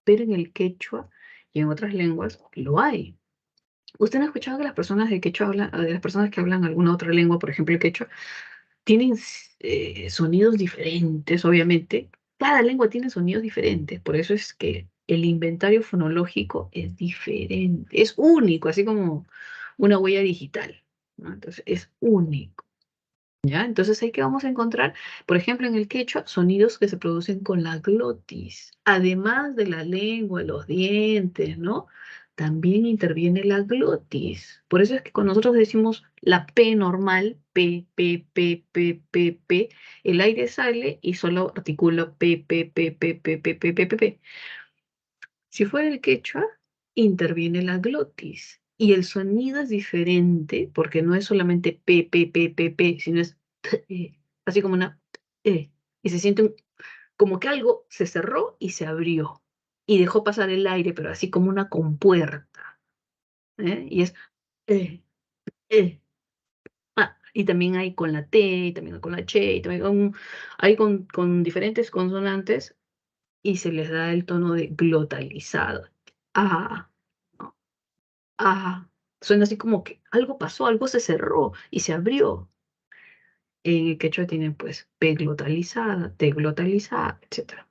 [SPEAKER 1] pero en el quechua y en otras lenguas lo hay. ¿Usted no ha escuchado que las personas de quechua hablan, de las personas que hablan alguna otra lengua, por ejemplo el quechua, tienen sonidos diferentes, obviamente. Cada lengua tiene sonidos diferentes, por eso es que el inventario fonológico es diferente, es único, así como una huella digital, ¿no? Entonces, es único. ¿Ya? Entonces ahí que vamos a encontrar, por ejemplo, en el quechua, sonidos que se producen con la glotis, además de la lengua, los dientes, ¿no? También interviene la glotis. Por eso es que cuando nosotros decimos la P normal, P, P, P, P, P, P, el aire sale y solo articula P, P, P, P, P, P, P, P, P, P. Si fuera el quechua, interviene la glotis y el sonido es diferente porque no es solamente P, P, P, P, P, sino es así como una y se siente como que algo se cerró y se abrió y dejó pasar el aire, pero así como una compuerta, y es eh, eh. Y también hay con la T, y también hay con la Che, y también hay con diferentes consonantes y se les da el tono de glotalizado. Ah, ¿no? Ah, suena así como que algo pasó, algo se cerró y se abrió. En el quechua tienen pues P glotalizada, T glotalizada, etcétera.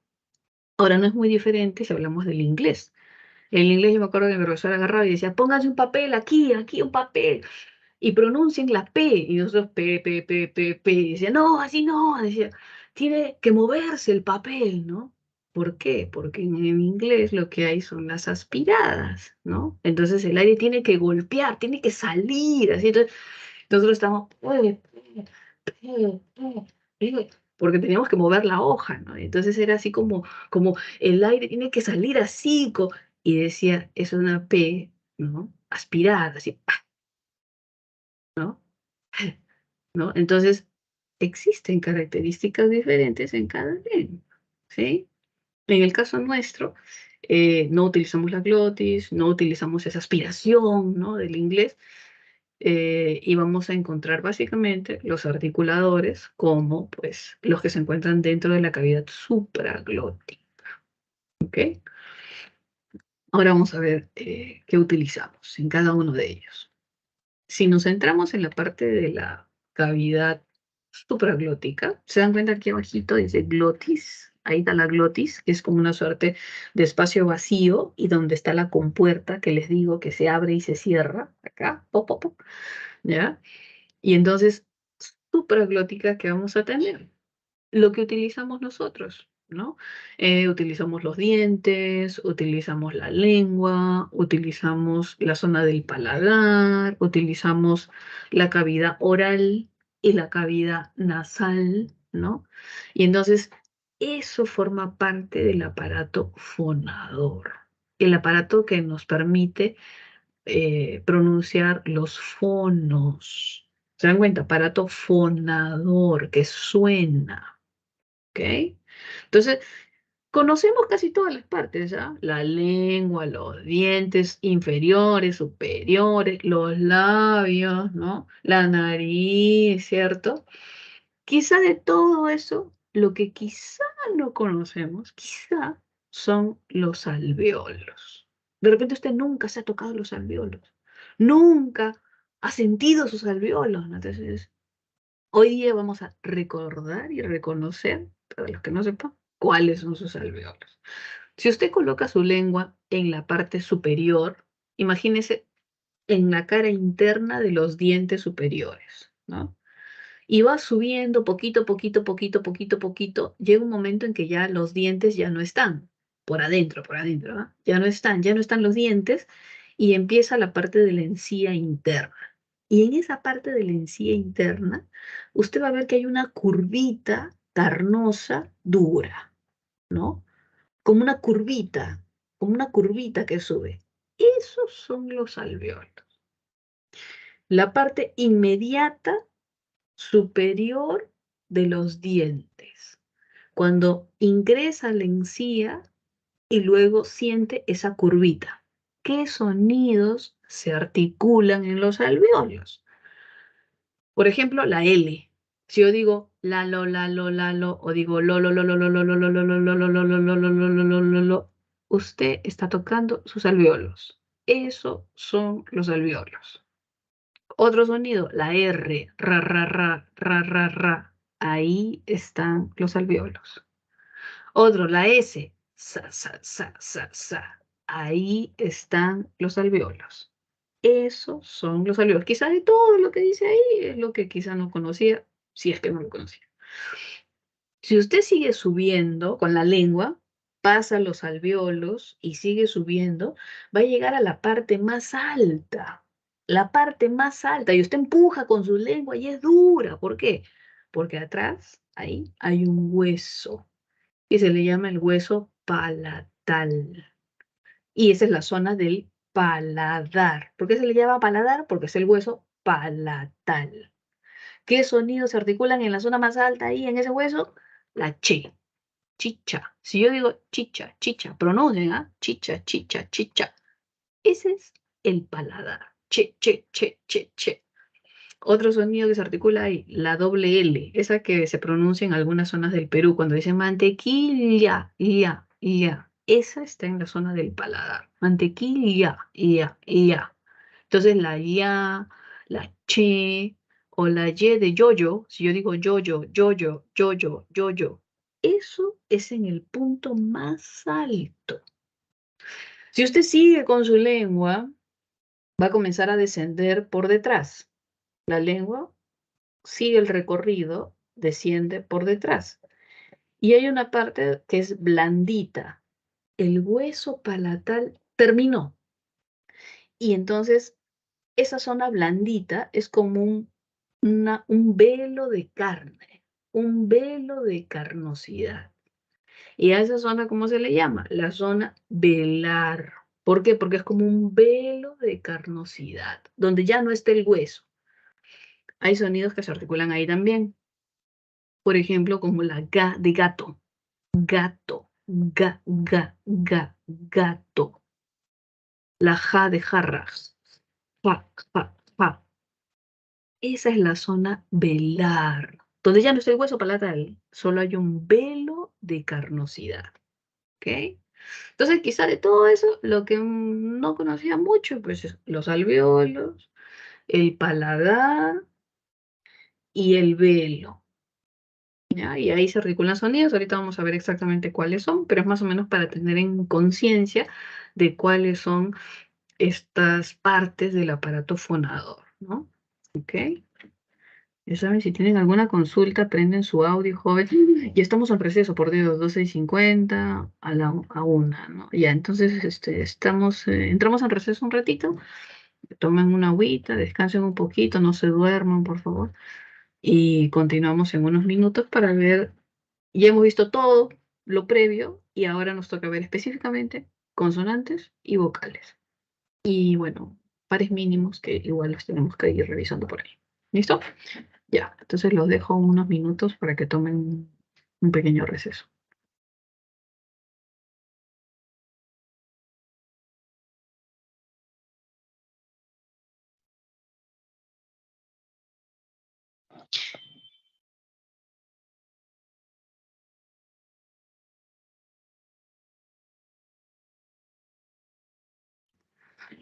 [SPEAKER 1] Ahora no es muy diferente si hablamos del inglés. El inglés yo me acuerdo que mi profesor agarraba y decía, pónganse un papel aquí, aquí un papel, y pronuncien la P, y nosotros P, P, P, P, P, y decía, no, así no, decía, tiene que moverse el papel, ¿no? ¿Por qué? Porque en inglés lo que hay son las aspiradas, ¿no? Entonces el aire tiene que golpear, tiene que salir, así, entonces nosotros estamos, porque teníamos que mover la hoja, ¿no? Entonces era así como el aire tiene que salir así, y decía, es una P, ¿no? Aspirada, así, ¿no? ¿No? Entonces, existen características diferentes en cada lengua, ¿sí? En el caso nuestro, no utilizamos la glotis, no utilizamos esa aspiración, ¿no? Del inglés, y vamos a encontrar básicamente los articuladores como, pues, los que se encuentran dentro de la cavidad supraglótica, ¿ok? Ahora vamos a ver qué utilizamos en cada uno de ellos. Si nos centramos en la parte de la cavidad supraglótica, se dan cuenta aquí abajito dice glotis, ahí está la glotis, que es como una suerte de espacio vacío y donde está la compuerta que les digo que se abre y se cierra, acá, pop, pop, pop, ¿ya? Y entonces, supraglótica, ¿qué vamos a tener? Lo que utilizamos nosotros, ¿no? Utilizamos los dientes, utilizamos la lengua, utilizamos la zona del paladar, utilizamos la cavidad oral y la cavidad nasal, ¿no? Y entonces eso forma parte del aparato fonador, el aparato que nos permite pronunciar los fonos. ¿Se dan cuenta? Aparato fonador que suena. ¿Ok? Entonces, conocemos casi todas las partes, ¿ya? La lengua, los dientes inferiores, superiores, los labios, ¿no? La nariz, ¿cierto? Quizá de todo eso, lo que quizá no conocemos, quizá son los alvéolos. De repente usted nunca se ha tocado los alvéolos, nunca ha sentido sus alvéolos, ¿no? Entonces, hoy día vamos a recordar y reconocer, para los que no sepan, cuáles son sus alvéolos. Si usted coloca su lengua en la parte superior, imagínese en la cara interna de los dientes superiores, ¿no? Y va subiendo poquito, poquito, poquito, poquito, poquito. Llega un momento en que ya los dientes ya no están por adentro, ¿no? Ya no están los dientes y empieza la parte de la encía interna. Y en esa parte de la encía interna, usted va a ver que hay una curvita carnosa dura, ¿no? Como una curvita que sube. Esos son los alvéolos. La parte inmediata superior de los dientes, cuando ingresa la encía y luego siente esa curvita. ¿Qué sonidos se articulan en los alvéolos? Por ejemplo, la L. Si yo digo la lo, o digo lo, usted está tocando sus alvéolos. Esos son los alvéolos. Otro sonido, la R, ra, ra, ra, ra, ra, ra. Ahí están los alvéolos. Otro, la S, sa, sa, sa, sa, sa. Ahí están los alvéolos. Esos son los alvéolos. Quizás de todo lo que dice ahí es lo que quizás no conocía, si es que no lo conocía. Si usted sigue subiendo con la lengua, pasa los alvéolos y sigue subiendo, va a llegar a la parte más alta. La parte más alta. Y usted empuja con su lengua y es dura. ¿Por qué? Porque atrás, ahí, hay un hueso. Y se le llama el hueso palatal. Y esa es la zona del paladar. ¿Por qué se le llama paladar? Porque es el hueso palatal. ¿Qué sonidos se articulan en la zona más alta ahí, en ese hueso? La che, chicha. Si yo digo chicha, chicha, pronuncien, ¿ah? Chicha, chicha, chicha. Ese es el paladar. Che, che, che, che, che. Otro sonido que se articula ahí, la doble L, esa que se pronuncia en algunas zonas del Perú, cuando dicen mantequilla, ya, ya. Esa está en la zona del paladar. Mantequilla, ya, ya. Entonces la ya, la che o la ye de yoyo, si yo digo yoyo, yoyo, yoyo, yoyo, eso es en el punto más alto. Si usted sigue con su lengua, va a comenzar a descender por detrás. La lengua sigue el recorrido, desciende por detrás. Y hay una parte que es blandita. El hueso palatal terminó. Y entonces esa zona blandita es como un velo de carne, un velo de carnosidad. ¿Y a esa zona cómo se le llama? La zona velar. ¿Por qué? Porque es como un velo de carnosidad, donde ya no está el hueso. Hay sonidos que se articulan ahí también. Por ejemplo, como la ga de gato. Gato. Ga, ga, ga, gato. La ja de jarra. Ja, ja, ja. Esa es la zona velar, donde ya no está el hueso palatal, solo hay un velo de carnosidad. ¿Ok? Entonces, quizá de todo eso, lo que no conocía mucho, pues es los alvéolos, el paladar y el velo. ¿Ya? Y ahí se articulan sonidos. Ahorita vamos a ver exactamente cuáles son, pero es más o menos para tener en conciencia de cuáles son estas partes del aparato fonador, ¿no? ¿Ok? Ya saben, si tienen alguna consulta, prenden su audio, joven. Ya estamos en receso, por Dios, 12:50 a 1, ¿no? Ya, entonces entramos en receso un ratito, tomen una agüita, descansen un poquito, no se duerman, por favor. Y continuamos en unos minutos para ver, ya hemos visto todo lo previo y ahora nos toca ver específicamente consonantes y vocales. Y bueno, pares mínimos que igual los tenemos que ir revisando por ahí. ¿Listo? Ya, entonces los dejo unos minutos para que tomen un pequeño receso.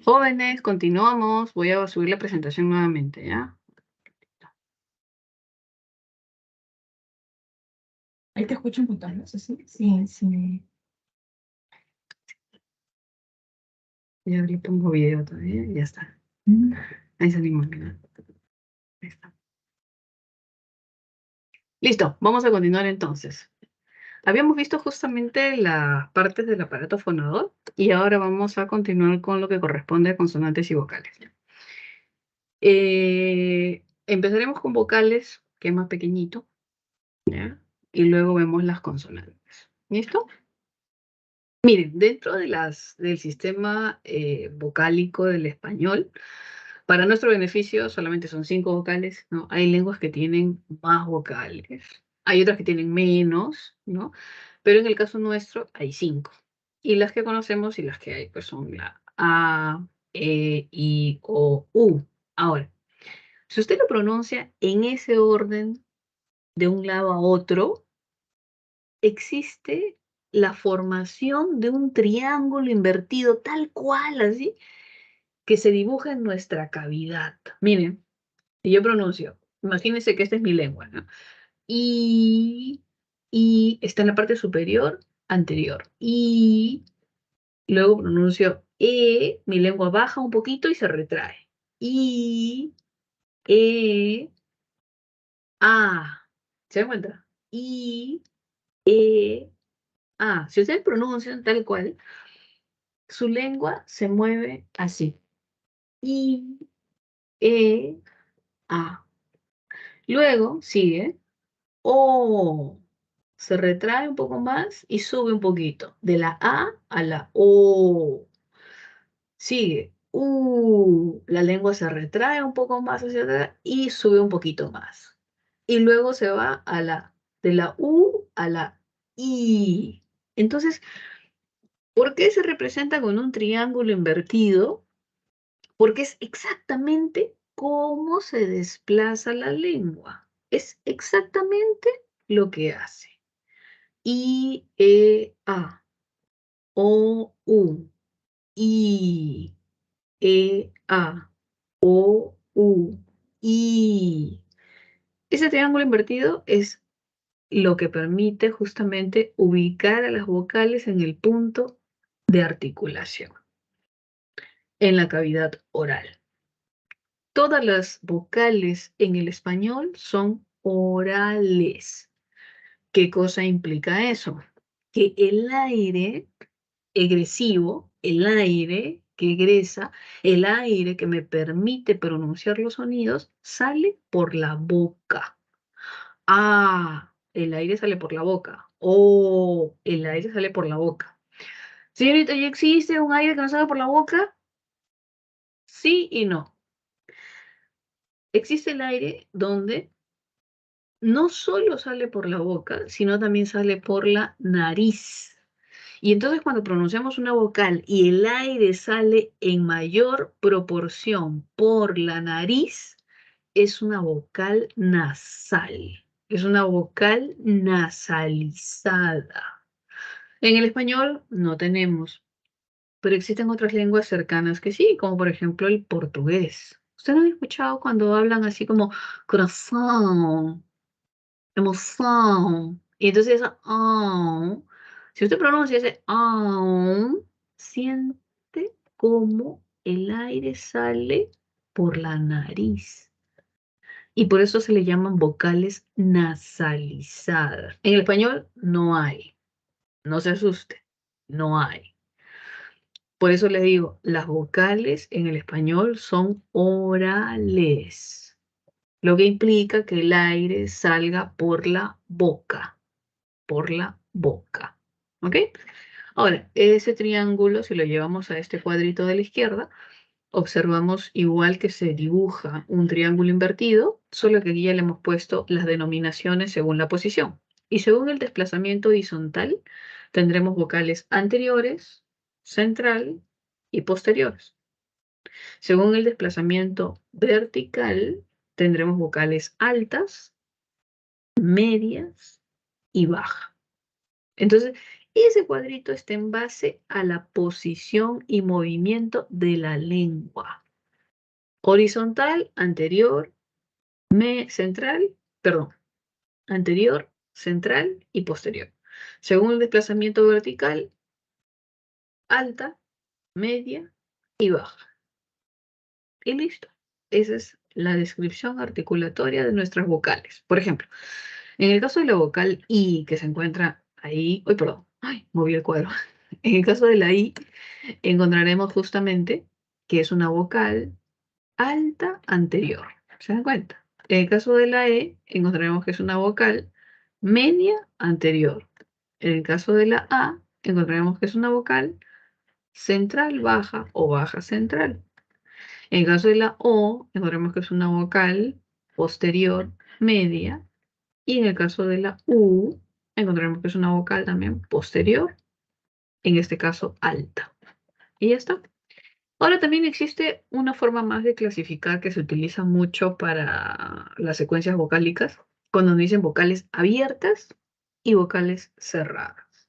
[SPEAKER 1] Jóvenes, continuamos. Voy a subir la presentación nuevamente, ¿ya?
[SPEAKER 2] Ahí te escucho un montón, ¿no? Sí, sí, sí.
[SPEAKER 1] Ya le pongo video todavía, ya está. Ahí salimos, mira. Ahí está. Listo, vamos a continuar entonces. Habíamos visto justamente las partes del aparato fonador y ahora vamos a continuar con lo que corresponde a consonantes y vocales. Empezaremos con vocales, que es más pequeñito, ¿ya? Y luego vemos las consonantes. ¿Listo? Miren, dentro del sistema vocálico del español, para nuestro beneficio solamente son 5 vocales, ¿no? Hay lenguas que tienen más vocales, hay otras que tienen menos, ¿no? Pero en el caso nuestro hay 5. Y las que conocemos y las que hay, pues son la A, E, I, O, U. Ahora, si usted lo pronuncia en ese orden de un lado a otro, existe la formación de un triángulo invertido tal cual, así, que se dibuja en nuestra cavidad. Miren, Y yo pronuncio. Imagínense que esta es mi lengua, ¿no? Y, y está en la parte superior, anterior. Y luego pronuncio mi lengua baja un poquito y se retrae. Y, e, a. ¿Se dan cuenta? Y, a. Si ustedes pronuncian tal cual, su lengua se mueve así. Y, a. Luego sigue o. Se retrae un poco más y sube un poquito. De la a la o. Sigue. La lengua se retrae un poco más hacia atrás y sube un poquito más. Y luego se va de la u a la i. Entonces, ¿por qué se representa con un triángulo invertido? Porque es exactamente cómo se desplaza la lengua. Es exactamente lo que hace. I, a, o, u, i, a, o, u, i. Ese triángulo invertido es lo que permite justamente ubicar a las vocales en el punto de articulación, en la cavidad oral. Todas las vocales en el español son orales. ¿Qué cosa implica eso? Que el aire egresivo, el aire que egresa, el aire que me permite pronunciar los sonidos, sale por la boca. Ah, el aire sale por la boca. Oh, el aire sale por la boca. Señorita, ¿ya existe un aire que no sale por la boca? Sí y no. Existe el aire donde no solo sale por la boca, sino también sale por la nariz. Y entonces cuando pronunciamos una vocal y el aire sale en mayor proporción por la nariz, es una vocal nasal. Es una vocal nasalizada. En el español no tenemos, pero existen otras lenguas cercanas que sí, como por ejemplo el portugués. ¿Ustedes han escuchado cuando hablan así como corazón, emoción? Y entonces esa si usted pronuncia ese siente como el aire sale por la nariz. Y por eso se le llaman vocales nasalizadas. En el español no hay, no se asuste, no hay. Por eso les digo, las vocales en el español son orales, lo que implica que el aire salga por la boca, por la boca. ¿Ok? Ahora, ese triángulo, si lo llevamos a este cuadrito de la izquierda, observamos igual que se dibuja un triángulo invertido, solo que aquí ya le hemos puesto las denominaciones según la posición. Y según el desplazamiento horizontal, tendremos vocales anteriores, central y posteriores. Según el desplazamiento vertical, tendremos vocales altas, medias y bajas. Entonces, ese cuadrito está en base a la posición y movimiento de la lengua. Horizontal, anterior, central, perdón, anterior, central y posterior. Según el desplazamiento vertical, alta, media y baja. Y listo. Esa es la descripción articulatoria de nuestras vocales. Por ejemplo, en el caso de la vocal I, que se encuentra ahí, uy, perdón, ay, moví el cuadro. En el caso de la I, encontraremos justamente que es una vocal alta anterior. ¿Se dan cuenta? En el caso de la E, encontraremos que es una vocal media anterior. En el caso de la A, encontraremos que es una vocal central baja o baja central. En el caso de la O, encontraremos que es una vocal posterior media. Y en el caso de la U, encontraremos que es una vocal también posterior, en este caso alta. Y ya está. Ahora también existe una forma más de clasificar que se utiliza mucho para las secuencias vocálicas, cuando nos dicen vocales abiertas y vocales cerradas.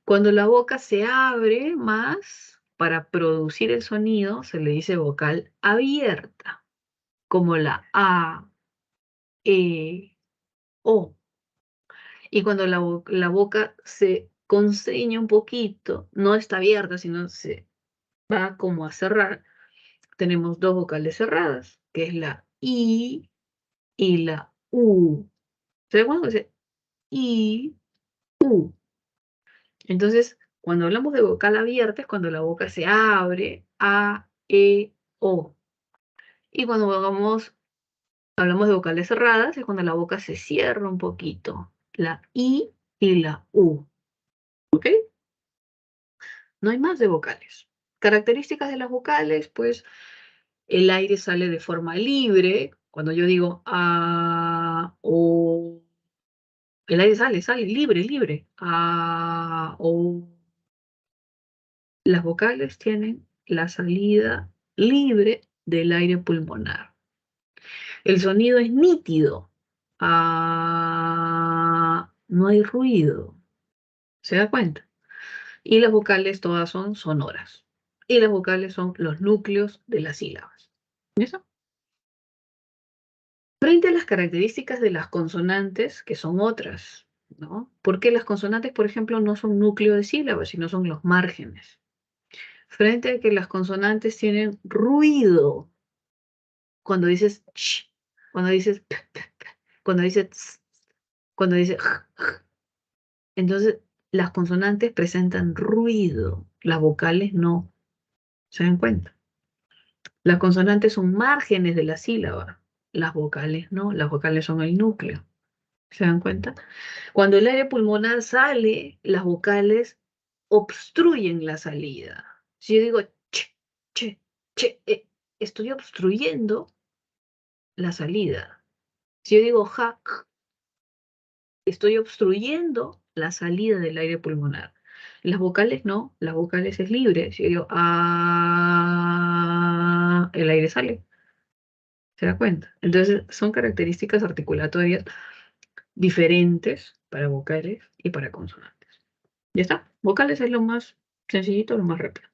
[SPEAKER 1] Cuando la boca se abre más para producir el sonido, se le dice vocal abierta. como la A, E, O. Y cuando la boca se constriñe un poquito, no está abierta, sino se va como a cerrar, tenemos dos vocales cerradas, que es la I y la U. ¿Se da cuenta? Dice I, U. Entonces, cuando hablamos de vocal abierta es cuando la boca se abre, A, E, O. Y cuando hablamos de vocales cerradas es cuando la boca se cierra un poquito, la I y la U. ¿Ok? No hay más de vocales. Características de las vocales, pues el aire sale de forma libre. Cuando yo digo A, O, el aire sale libre, libre. A, O. Las vocales tienen la salida libre del aire pulmonar. El sonido es nítido. No hay ruido. ¿Se da cuenta? Y las vocales todas son sonoras. Y las vocales son los núcleos de las sílabas. ¿Eso? Frente a las características de las consonantes, que son otras, ¿no? Porque las consonantes, por ejemplo, no son núcleo de sílabas, sino son los márgenes. Frente a que las consonantes tienen ruido, cuando dices ch, cuando dices p, p, p, cuando dices ts, cuando dices j, j. Entonces, las consonantes presentan ruido, las vocales no. ¿Se dan cuenta? Las consonantes son márgenes de la sílaba, las vocales no, las vocales son el núcleo. ¿Se dan cuenta? Cuando el aire pulmonar sale, las vocales obstruyen la salida. Si yo digo ch, ch, ch, estoy obstruyendo la salida. Si yo digo ja, estoy obstruyendo la salida del aire pulmonar. Las vocales no, las vocales es libre. Si yo digo el aire sale. ¿Se da cuenta? Entonces, son características articulatorias diferentes para vocales y para consonantes. Ya está. Vocales es lo más sencillito, lo más rápido.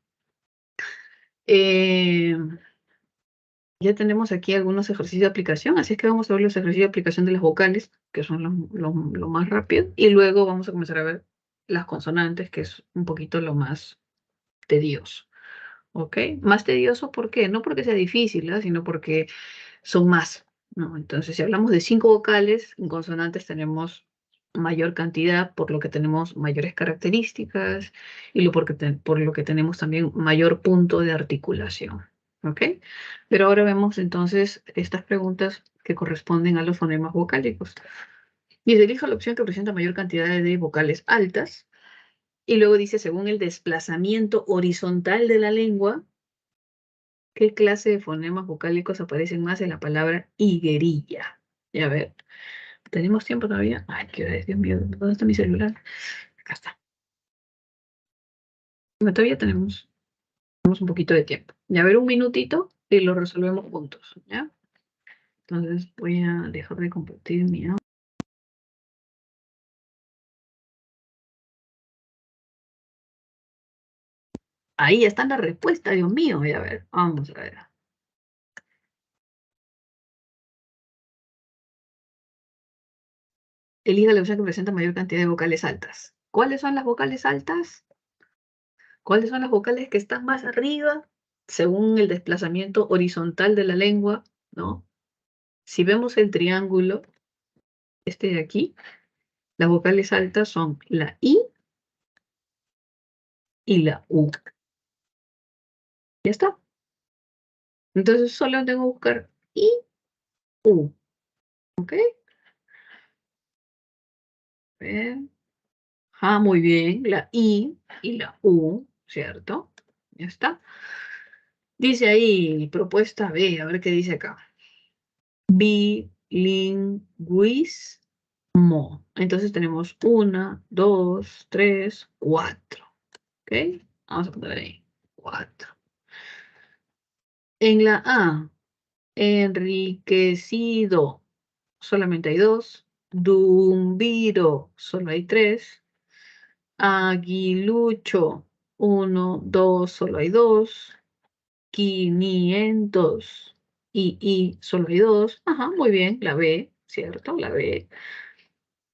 [SPEAKER 1] Ya tenemos aquí algunos ejercicios de aplicación, así es que vamos a ver los ejercicios de aplicación de las vocales, que son lo más rápido, y luego vamos a comenzar a ver las consonantes, que es un poquito lo más tedioso. ¿Ok? Más tedioso, ¿por qué? No porque sea difícil, ¿eh? Sino porque son más, ¿no? Entonces, si hablamos de 5 vocales, en consonantes tenemos mayor cantidad, por lo que tenemos mayores características y por lo que tenemos también mayor punto de articulación. ¿Ok? Pero ahora vemos entonces estas preguntas que corresponden a los fonemas vocálicos. Y se elija la opción que presenta mayor cantidad de vocales altas. Y luego dice, según el desplazamiento horizontal de la lengua, ¿qué clase de fonemas vocálicos aparecen más en la palabra higuerilla? Y a ver, ¿tenemos tiempo todavía? Ay, qué hora es, Dios mío, ¿dónde está mi celular? Acá está. Bueno, todavía tenemos un poquito de tiempo. Y a ver, un minutito y lo resolvemos juntos, ¿ya? Entonces voy a dejar de compartir mi audio. Ahí está la respuesta, Dios mío. Y a ver, vamos a ver. Elija la opción que presenta mayor cantidad de vocales altas. ¿Cuáles son las vocales altas? ¿Cuáles son las vocales que están más arriba según el desplazamiento horizontal de la lengua? ¿No? Si vemos el triángulo, este de aquí, las vocales altas son la I y la U. Ya está. Entonces solo tengo que buscar I, U. ¿Ok? Bien. Ah, muy bien. La I y la U, ¿cierto? Ya está. Dice ahí, propuesta B, a ver qué dice acá. Bilingüismo. Entonces tenemos 1, 2, 3, 4. ¿Ok? Vamos a poner ahí 4. En la A, enriquecido, solamente hay 2. Dumbiro, solo hay 3. Aguilucho, 1, 2, solo hay 2. 500, I, solo hay dos. Ajá, muy bien, la B, ¿cierto? La B.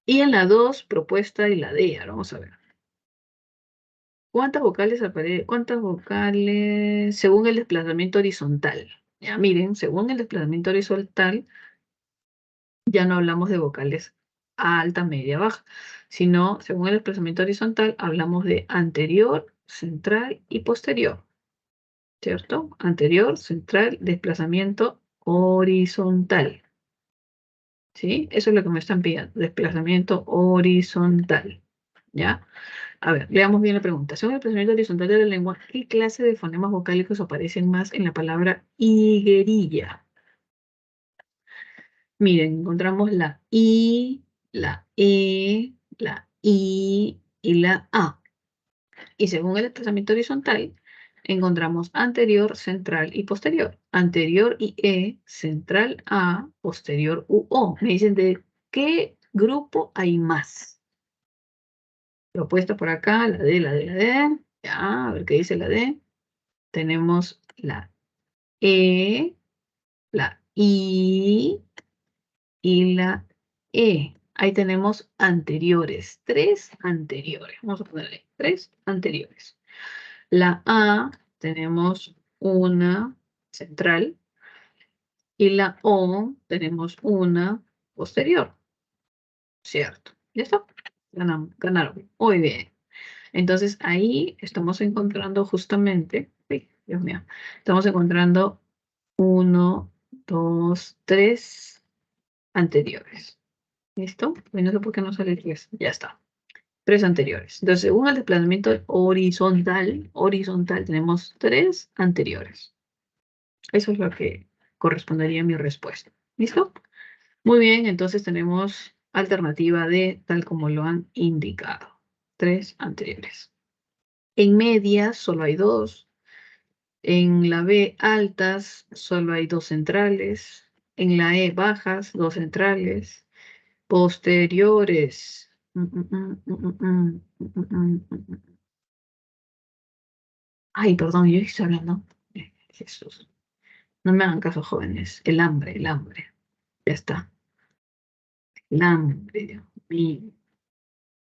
[SPEAKER 1] Y en la 2, propuesta y la D. Ahora vamos a ver. ¿Cuántas vocales según el desplazamiento horizontal? Ya, miren, según el desplazamiento horizontal, ya no hablamos de vocales alta, media, baja, sino según el desplazamiento horizontal, hablamos de anterior, central y posterior, ¿cierto? Anterior, central, desplazamiento horizontal, ¿sí? Eso es lo que me están pidiendo, desplazamiento horizontal, ¿ya? A ver, leamos bien la pregunta. Según el desplazamiento horizontal de la lengua, ¿qué clase de fonemas vocálicos aparecen más en la palabra higuerilla? Miren, encontramos la I, la E, la I y la A. Y según el desplazamiento horizontal, encontramos anterior, central y posterior. Anterior I, E, central A, posterior U, O. Me dicen de qué grupo hay más. Propuesta por acá, la D, la D, la D. Ya, a ver qué dice la D. Tenemos la E, la I y la E. Ahí tenemos anteriores, tres anteriores. Vamos a ponerle tres anteriores. La A tenemos una central y la O tenemos una posterior. ¿Cierto? ¿Ya está? Ganaron. Muy bien. Entonces ahí estamos encontrando justamente, uy, Dios mío, estamos encontrando uno, dos, tres anteriores. ¿Listo? Y no sé por qué no sale tres. Ya está. Tres anteriores. Entonces, según el desplazamiento horizontal, tenemos tres anteriores. Eso es lo que correspondería a mi respuesta. ¿Listo? Muy bien, entonces tenemos alternativa D, tal como lo han indicado. Tres anteriores. En medias solo hay dos. En la B altas solo hay dos centrales. En la E bajas, dos centrales. Posteriores. Ay, perdón, yo estoy hablando. Jesús. No me hagan caso, jóvenes. El hambre, el hambre. Ya está. El hambre, Dios mío.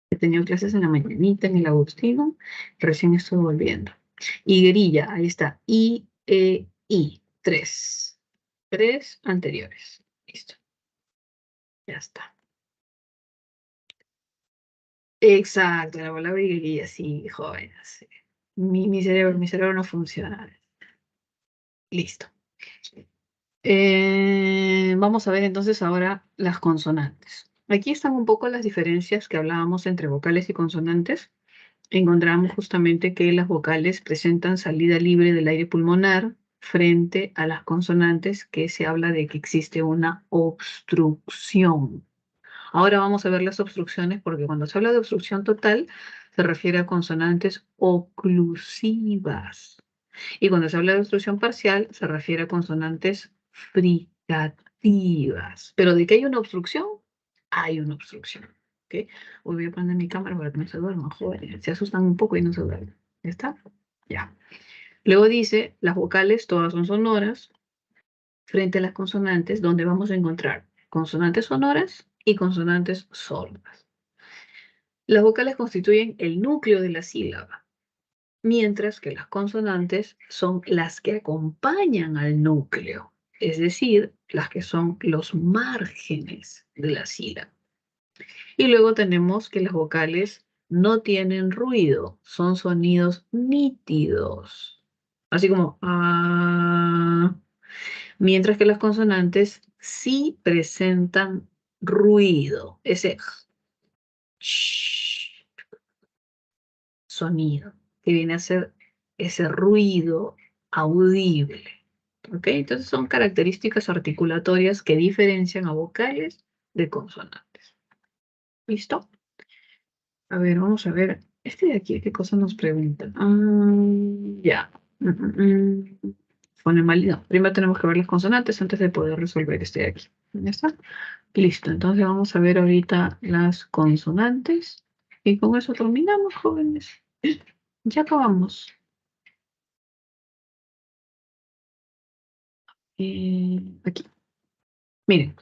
[SPEAKER 1] He tenido clases en la mañanita, en el Agustino. Recién estoy volviendo. Higuerilla, ahí está. I. Tres. Tres anteriores. Listo. Ya está. Exacto, la palabra higuerilla, sí, jóvenes. Sí. Mi cerebro no funciona. Listo. Vamos a ver entonces ahora las consonantes. Aquí están un poco las diferencias que hablábamos entre vocales y consonantes. Encontramos justamente que las vocales presentan salida libre del aire pulmonar frente a las consonantes, que se habla de que existe una obstrucción. Ahora vamos a ver las obstrucciones, porque cuando se habla de obstrucción total se refiere a consonantes oclusivas. Y cuando se habla de obstrucción parcial, se refiere a consonantes fricativas. Pero de que hay una obstrucción, hay una obstrucción. ¿Ok? Hoy voy a poner mi cámara para que no se duerman, jóvenes. Se asustan un poco y no se duermen. ¿Ya está? Ya. Luego dice, las vocales todas son sonoras frente a las consonantes, donde vamos a encontrar consonantes sonoras y consonantes sordas. Las vocales constituyen el núcleo de la sílaba, mientras que las consonantes son las que acompañan al núcleo, es decir, las que son los márgenes de la sílaba. Y luego tenemos que las vocales no tienen ruido, son sonidos nítidos, así como ah, mientras que las consonantes sí presentan ruido, ese sonido, que viene a ser ese ruido audible. ¿Ok? Entonces son características articulatorias que diferencian a vocales de consonantes. ¿Listo? A ver, vamos a ver. Este de aquí, ¿qué cosa nos pregunta? Ya. Fonemalidad. Primero tenemos que ver las consonantes antes de poder resolver este de aquí. ¿Ya está? Listo. Entonces vamos a ver ahorita las consonantes. Y con eso terminamos, jóvenes. Ya acabamos. Aquí. Miren,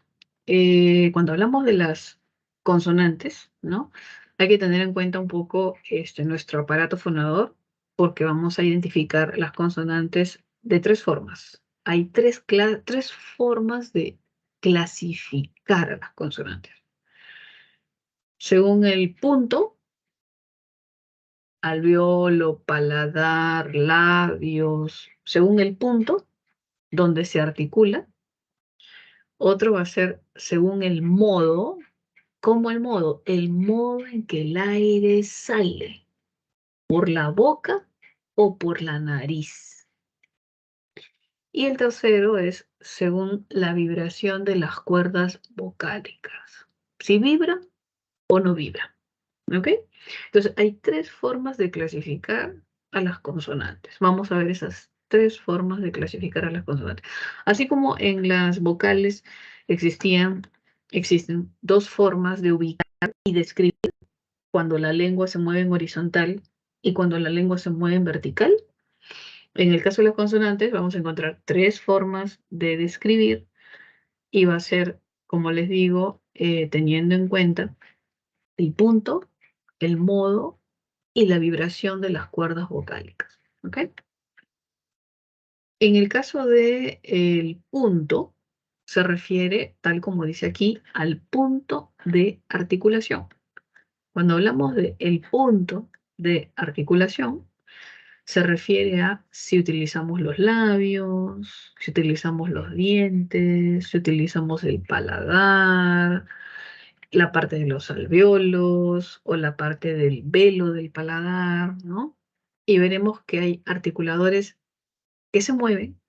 [SPEAKER 1] cuando hablamos de las consonantes, ¿no? Hay que tener en cuenta un poco nuestro aparato fonador, porque vamos a identificar las consonantes de tres formas. Hay tres formas de clasificar a las consonantes. Según el punto, alveolo, paladar, labios, según el punto donde se articula. Otro va a ser según el modo. ¿Cómo el modo? El modo en que el aire sale, por la boca o por la nariz. Y el tercero es según la vibración de las cuerdas vocálicas. Si vibra o no vibra. ¿Ok? Entonces, hay tres formas de clasificar a las consonantes. Vamos a ver esas tres formas de clasificar a las consonantes. Así como en las vocales existen dos formas de ubicar y describir cuando la lengua se mueve en horizontal y cuando la lengua se mueve en vertical. En el caso de las consonantes vamos a encontrar tres formas de describir y va a ser, como les digo, teniendo en cuenta el punto, el modo y la vibración de las cuerdas vocálicas. ¿Ok? En el caso de el punto, se refiere, tal como dice aquí, al punto de articulación. Cuando hablamos de el punto de articulación, se refiere a si utilizamos los labios, si utilizamos los dientes, si utilizamos el paladar, la parte de los alveolos o la parte del velo del paladar, ¿no? Y veremos que hay articuladores que se mueven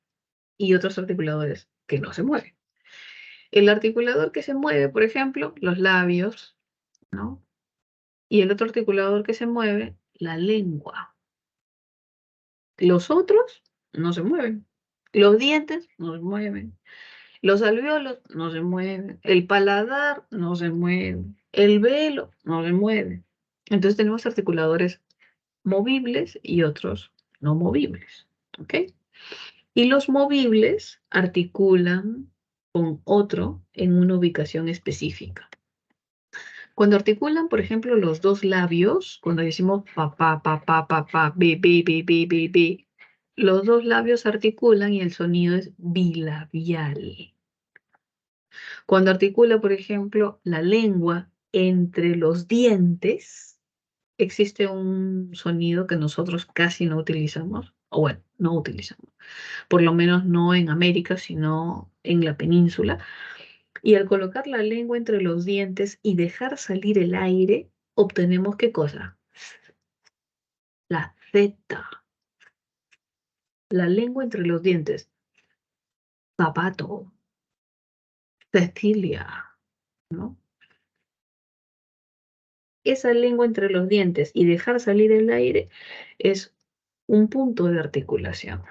[SPEAKER 1] y otros articuladores que no se mueven. El articulador que se mueve, por ejemplo, los labios, ¿no? Y el otro articulador que se mueve, la lengua. Los otros no se mueven. Los dientes no se mueven. Los alveolos no se mueven. El paladar no se mueve. El velo no se mueve. Entonces tenemos articuladores movibles y otros no movibles. ¿Ok? Y los movibles articulan con otro en una ubicación específica. Cuando articulan, por ejemplo, los dos labios, cuando decimos pa, pa, pa, pa, pa, pa, be, be, be, be, be, be, los dos labios articulan y el sonido es bilabial. Cuando articula, por ejemplo, la lengua entre los dientes, existe un sonido que nosotros casi no utilizamos, o bueno, no utilizamos, por lo menos no en América, sino en la península. Y al colocar la lengua entre los dientes y dejar salir el aire, obtenemos ¿qué cosa? La Z. La lengua entre los dientes. Zapato. Cecilia, ¿no? Esa lengua entre los dientes y dejar salir el aire es un punto de articulación.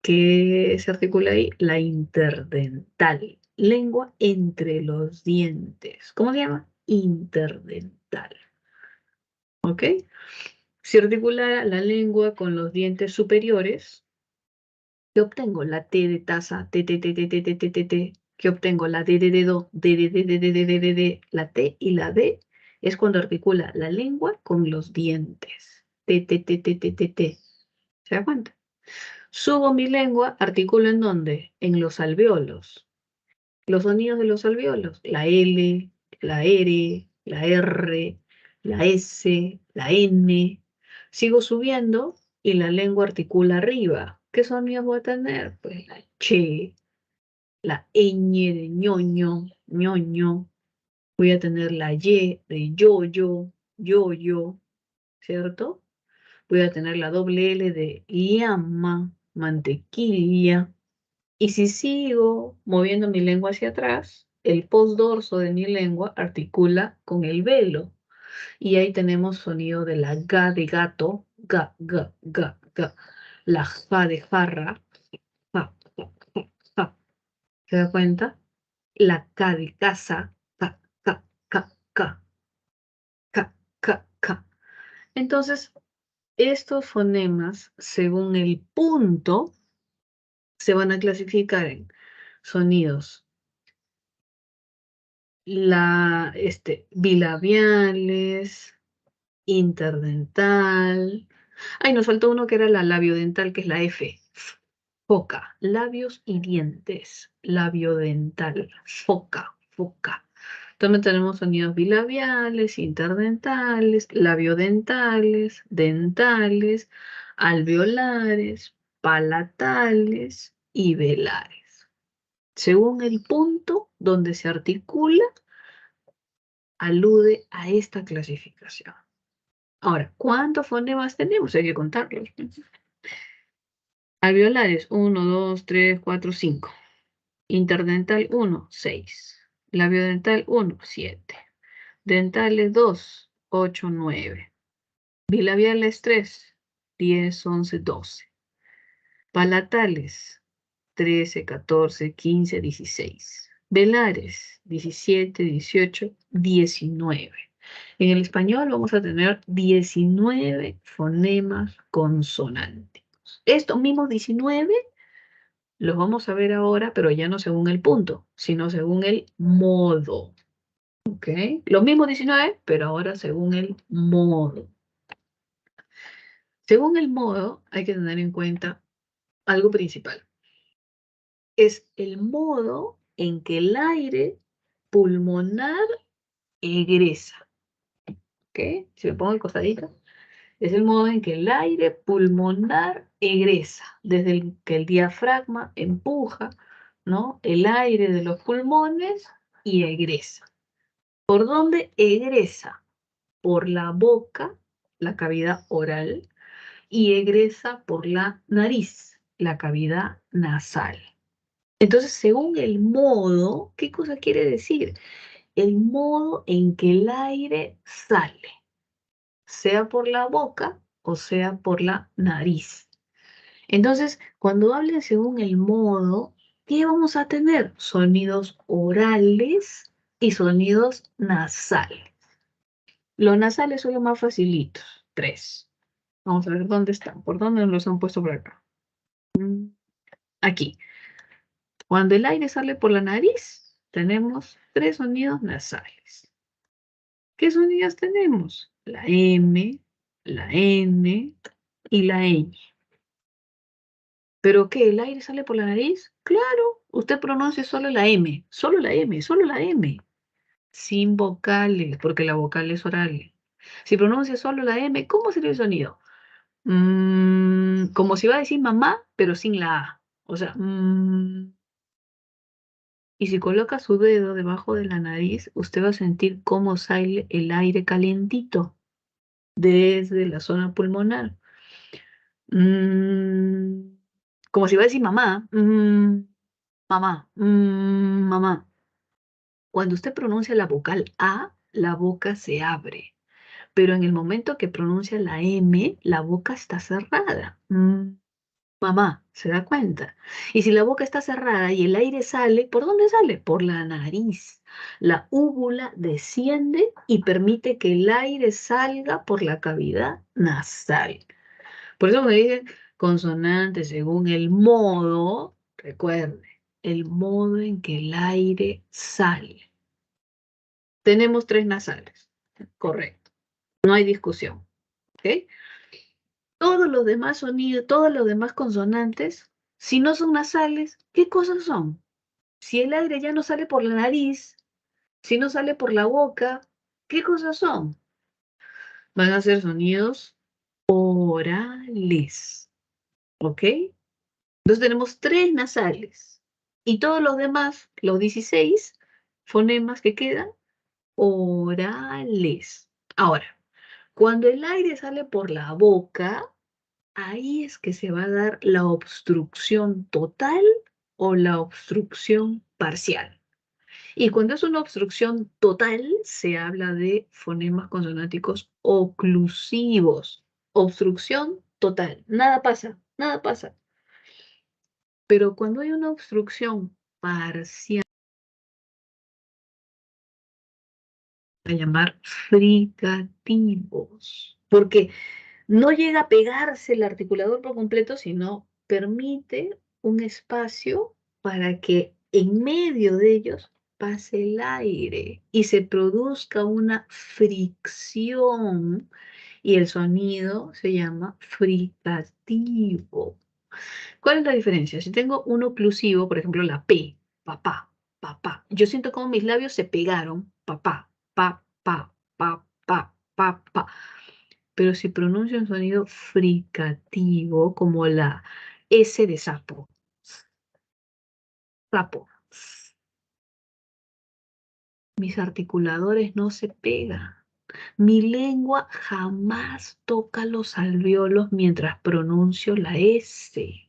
[SPEAKER 1] ¿Qué se articula ahí? La interdental. Lengua entre los dientes. ¿Cómo se llama? Interdental. ¿Ok? Si articulara la lengua con los dientes superiores, ¿qué obtengo? La T de taza, T, T, T, T, T, T, T, T, T. ¿Qué obtengo? La D de dedo, D, D, D, D, D, D, D, D, D. La T y la D es cuando articula la lengua con los dientes. T, T, T, T, T, T, T. ¿Se da cuenta? Subo mi lengua, articulo ¿en dónde? En los alveolos. Los sonidos de los alveolos. La L, la R, la R, la S, la N. Sigo subiendo y la lengua articula arriba. ¿Qué sonidos voy a tener? Pues la Che, la ñ de ñoño, ñoño. Voy a tener la Y de yoyo, yoyo, ¿cierto? Voy a tener la doble L de llama, mantequilla. Y si sigo moviendo mi lengua hacia atrás, el postdorso de mi lengua articula con el velo. Y ahí tenemos sonido de la ga de gato, ga, ga, ga, ga. La ja de jarra, ja, ja, ja, ja. ¿Se da cuenta? La ca de casa, ca, ca, ca, ca, ca, ca, ca. Entonces, estos fonemas, según el punto, se van a clasificar en sonidos bilabiales, interdental. Ay, nos faltó uno que era la labiodental, que es la F. Foca, labios y dientes, labiodental, foca, foca. También tenemos sonidos bilabiales, interdentales, labiodentales, dentales, alveolares, palatales y velares. Según el punto donde se articula, alude a esta clasificación. Ahora, ¿cuántos fonemas tenemos? Hay que contarlos. Alveolares, 1, 2, 3, 4, 5. Interdental 1, 6. Labiodental 1, 7. Dentales 2, 8, 9. Bilabiales 3, 10, 11, 12. Palatales 13, 14, 15, 16. Velares 17, 18, 19. En el español vamos a tener 19 fonemas consonánticos. Estos mismos 19 los vamos a ver ahora, pero ya no según el punto, sino según el modo. ¿Ok? Los mismos 19, pero ahora según el modo. Según el modo, hay que tener en cuenta algo principal. Es el modo en que el aire pulmonar egresa. ¿Ok? Si me pongo el costadito. Es el modo en que el aire pulmonar egresa, desde que el diafragma empuja, ¿no?, el aire de los pulmones y egresa. ¿Por dónde egresa? Por la boca, la cavidad oral, y egresa por la nariz, la cavidad nasal. Entonces, según el modo, ¿qué cosa quiere decir? El modo en que el aire sale, sea por la boca o sea por la nariz. Entonces, cuando hablen según el modo, ¿qué vamos a tener? Sonidos orales y sonidos nasales. Los nasales son los más facilitos, 3. Vamos a ver dónde están, por dónde nos los han puesto por acá. Aquí. Cuando el aire sale por la nariz, tenemos 3 sonidos nasales. ¿Qué sonidos tenemos? La M, la N y la ñ. ¿Pero qué? ¿El aire sale por la nariz? Claro, usted pronuncia solo la M, solo la M, solo la M. Sin vocales, porque la vocal es oral. Si pronuncia solo la M, ¿cómo sería el sonido? Como si iba a decir mamá, pero sin la A. O sea, y si coloca su dedo debajo de la nariz, usted va a sentir cómo sale el aire calientito desde la zona pulmonar. Como si iba a decir mamá, mamá, mamá. Cuando usted pronuncia la vocal A, la boca se abre. Pero en el momento que pronuncia la M, la boca está cerrada. Mamá, ¿se da cuenta? Y si la boca está cerrada y el aire sale, ¿por dónde sale? Por la nariz. La úvula desciende y permite que el aire salga por la cavidad nasal. Por eso me dicen consonante según el modo, recuerde, el modo en que el aire sale. Tenemos 3 nasales, correcto, no hay discusión, ¿ok? Todos los demás sonidos, todos los demás consonantes, si no son nasales, ¿qué cosas son? Si el aire ya no sale por la nariz, si no sale por la boca, ¿qué cosas son? Van a ser sonidos orales, ¿ok? Entonces tenemos 3 nasales y todos los demás, los 16 fonemas que quedan, orales. Ahora, cuando el aire sale por la boca, ahí es que se va a dar la obstrucción total o la obstrucción parcial. Y cuando es una obstrucción total, se habla de fonemas consonánticos oclusivos. Obstrucción total. Nada pasa, nada pasa. Pero cuando hay una obstrucción parcial, a llamar fricativos, porque no llega a pegarse el articulador por completo, sino permite un espacio para que en medio de ellos pase el aire y se produzca una fricción y el sonido se llama fricativo. ¿Cuál es la diferencia? Si tengo un oclusivo, por ejemplo, la P, papá, papá, yo siento como mis labios se pegaron, papá, pa, pa, pa, pa, pa, pa. Pero si pronuncio un sonido fricativo, como la S de sapo, sapo, mis articuladores no se pegan. Mi lengua jamás toca los alvéolos mientras pronuncio la S.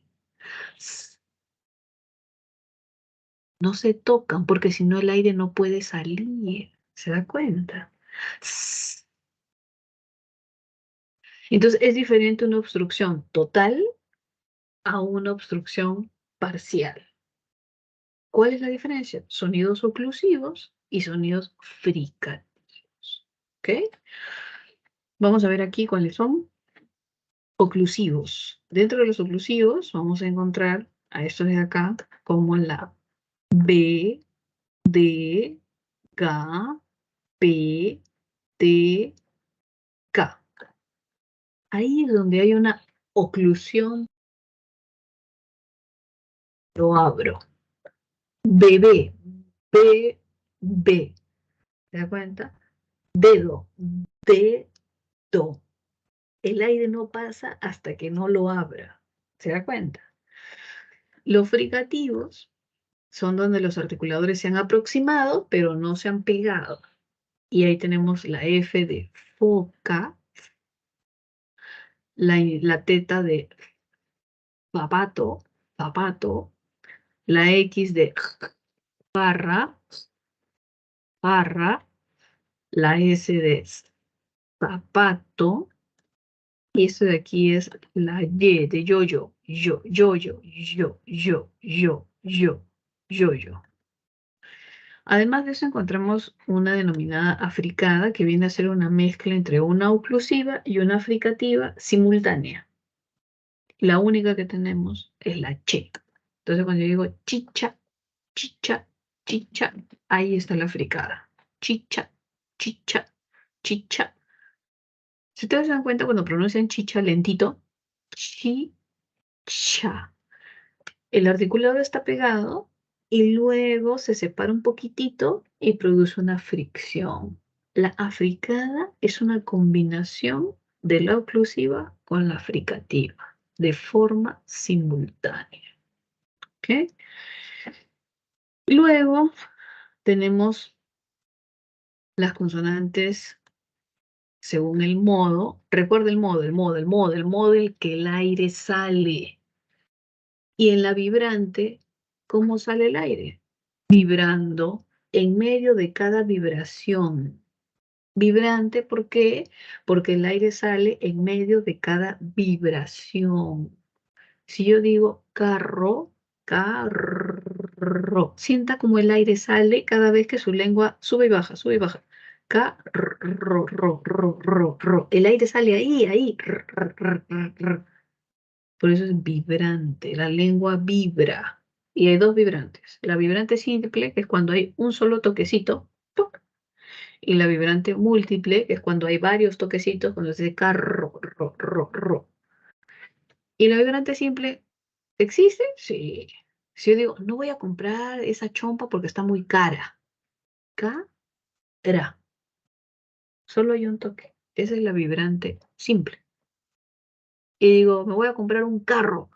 [SPEAKER 1] No se tocan porque si no el aire no puede salir. ¿Se da cuenta? Entonces es diferente una obstrucción total a una obstrucción parcial. ¿Cuál es la diferencia? Sonidos oclusivos y sonidos fricativos. ¿Ok? Vamos a ver aquí cuáles son oclusivos. Dentro de los oclusivos vamos a encontrar a estos de acá como la B, D, K, P, T, K. Ahí es donde hay una oclusión. Lo abro. Bebé, B, B. ¿Se da cuenta? Dedo, dedo. El aire no pasa hasta que no lo abra. ¿Se da cuenta? Los fricativos son donde los articuladores se han aproximado, pero no se han pegado. Y ahí tenemos la F de foca, la teta de zapato, zapato, la X de barra, barra, la S de zapato, y esto de aquí es la Y de yo-yo, yo-yo, yo-yo, yo-yo. Además de eso encontramos una denominada africada que viene a ser una mezcla entre una oclusiva y una fricativa simultánea. La única que tenemos es la che. Entonces cuando yo digo chicha, chicha, chicha, ahí está la fricada. Chicha, chicha, chicha. Si ustedes se dan cuenta cuando pronuncian chicha lentito, chicha. El articulado está pegado y luego se separa un poquitito y produce una fricción. La africada es una combinación de la oclusiva con la fricativa de forma simultánea. ¿Ok? Luego tenemos las consonantes según el modo. Recuerda el modo, el modo en que el aire sale. Y en la vibrante, ¿cómo sale el aire? Vibrando en medio de cada vibración. Vibrante, ¿por qué? Porque el aire sale en medio de cada vibración. Si yo digo carro, carro, sienta como el aire sale cada vez que su lengua sube y baja, sube y baja. Carro, ro, ro, ro, ro. El aire sale ahí, ahí. Por eso es vibrante, la lengua vibra. Y hay dos vibrantes. La vibrante simple, que es cuando hay un solo toquecito, ¡tuc! Y la vibrante múltiple, que es cuando hay varios toquecitos, cuando se dice carro, ro, ro, ro. ¿Y la vibrante simple existe? Sí. Si yo digo, no voy a comprar esa chompa porque está muy cara. Cara. Solo hay un toque. Esa es la vibrante simple. Y digo, me voy a comprar un carro.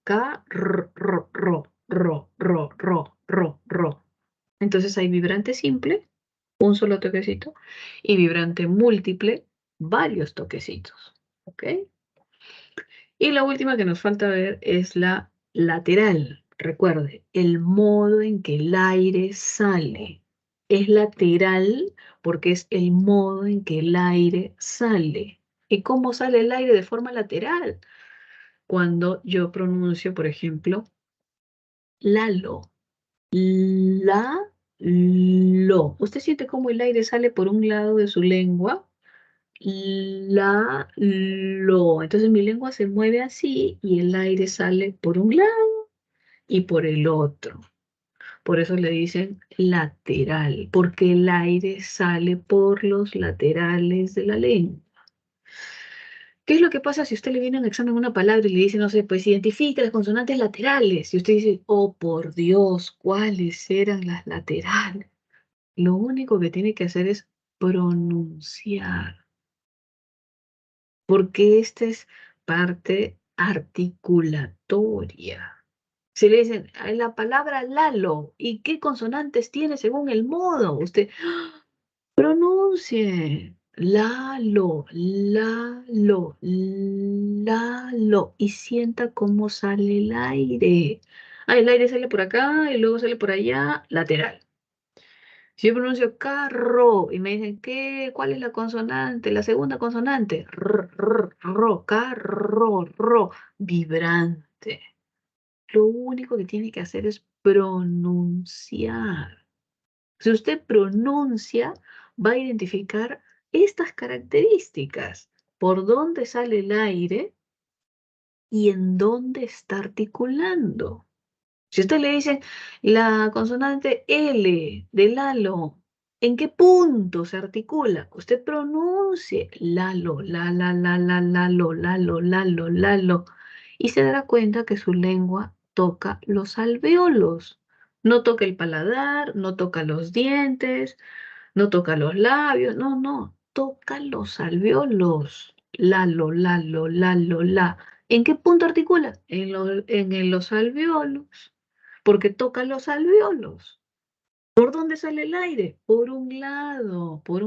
[SPEAKER 1] Carro, ro, ro, ro, ro, ro, ro, ro. Entonces hay vibrante simple, un solo toquecito, y vibrante múltiple, varios toquecitos. ¿Ok? Y la última que nos falta ver es la lateral. Recuerde, el modo en que el aire sale. Es lateral porque es el modo en que el aire sale. ¿Y cómo sale el aire de forma lateral? Cuando yo pronuncio, por ejemplo, lalo, la, lo. ¿Usted siente cómo el aire sale por un lado de su lengua? La, lo. Entonces mi lengua se mueve así y el aire sale por un lado y por el otro. Por eso le dicen lateral, porque el aire sale por los laterales de la lengua. ¿Qué es lo que pasa si usted le viene a un examen una palabra y le dice, no sé, pues identifica las consonantes laterales? Y usted dice, oh por Dios, ¿cuáles eran las laterales? Lo único que tiene que hacer es pronunciar, porque esta es parte articulatoria. Si le dicen la palabra Lalo, ¿y qué consonantes tiene según el modo? Usted pronuncie. Lalo, Lalo, Lalo. Y sienta cómo sale el aire. Ah, el aire sale por acá y luego sale por allá, lateral. Si yo pronuncio carro y me dicen, ¿qué? ¿Cuál es la consonante? La segunda consonante. Carro, ro. Vibrante. Lo único que tiene que hacer es pronunciar. Si usted pronuncia, va a identificar estas características. Por dónde sale el aire y en dónde está articulando. Si usted le dice la consonante L de Lalo, ¿en qué punto se articula? Usted pronuncie Lalo, Lalo, Lalo, Lalo, y se dará cuenta que su lengua toca los alvéolos. No toca el paladar, no toca los dientes, no toca los labios, no, toca los alvéolos. La. ¿En qué punto articula? En los alvéolos, porque toca los alvéolos. ¿Por dónde sale el aire? Por un lado, por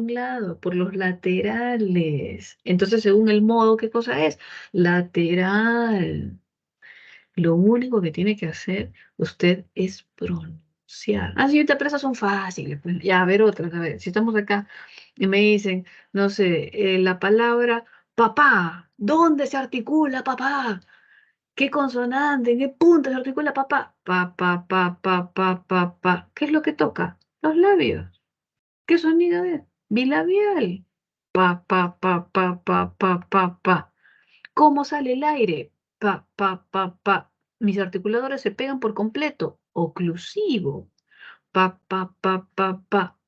[SPEAKER 1] los laterales. Entonces, según el modo, ¿qué cosa es? Lateral. Lo único que tiene que hacer usted es pronunciar. Ah, señorita, pero esas son fáciles. Pues. Ya, a ver otras. A ver, si estamos acá y me dicen, no sé, la palabra papá. ¿Dónde se articula papá? ¿Qué consonante? ¿En qué punto se articula papá? Pa. ¿Qué es lo que toca? Los labios. ¿Qué sonido es? Bilabial. Pa. ¿Cómo sale el aire? Pa. Mis articuladores se pegan por completo. Oclusivo. Pa.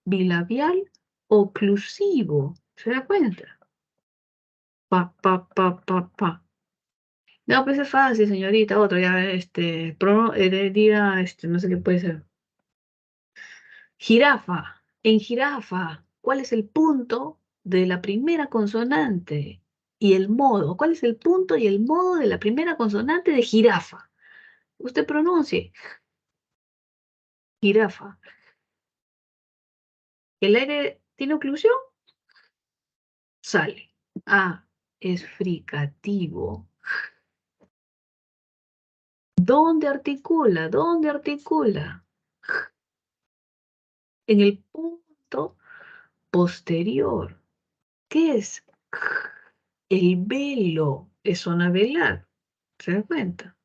[SPEAKER 1] Bilabial, oclusivo. ¿Se da cuenta? Pa. No, pues es fácil, señorita. Otro, ya, diga, no sé qué puede ser. Jirafa. En jirafa, ¿cuál es el punto de la primera consonante? Y el modo. ¿Cuál es el punto y el modo de la primera consonante de jirafa? Usted pronuncie. Jirafa. ¿El aire tiene oclusión? Sale. Ah, es fricativo. ¿Dónde articula? ¿Dónde articula? En el punto posterior. ¿Qué es? El velo es zona velar. ¿Se da cuenta?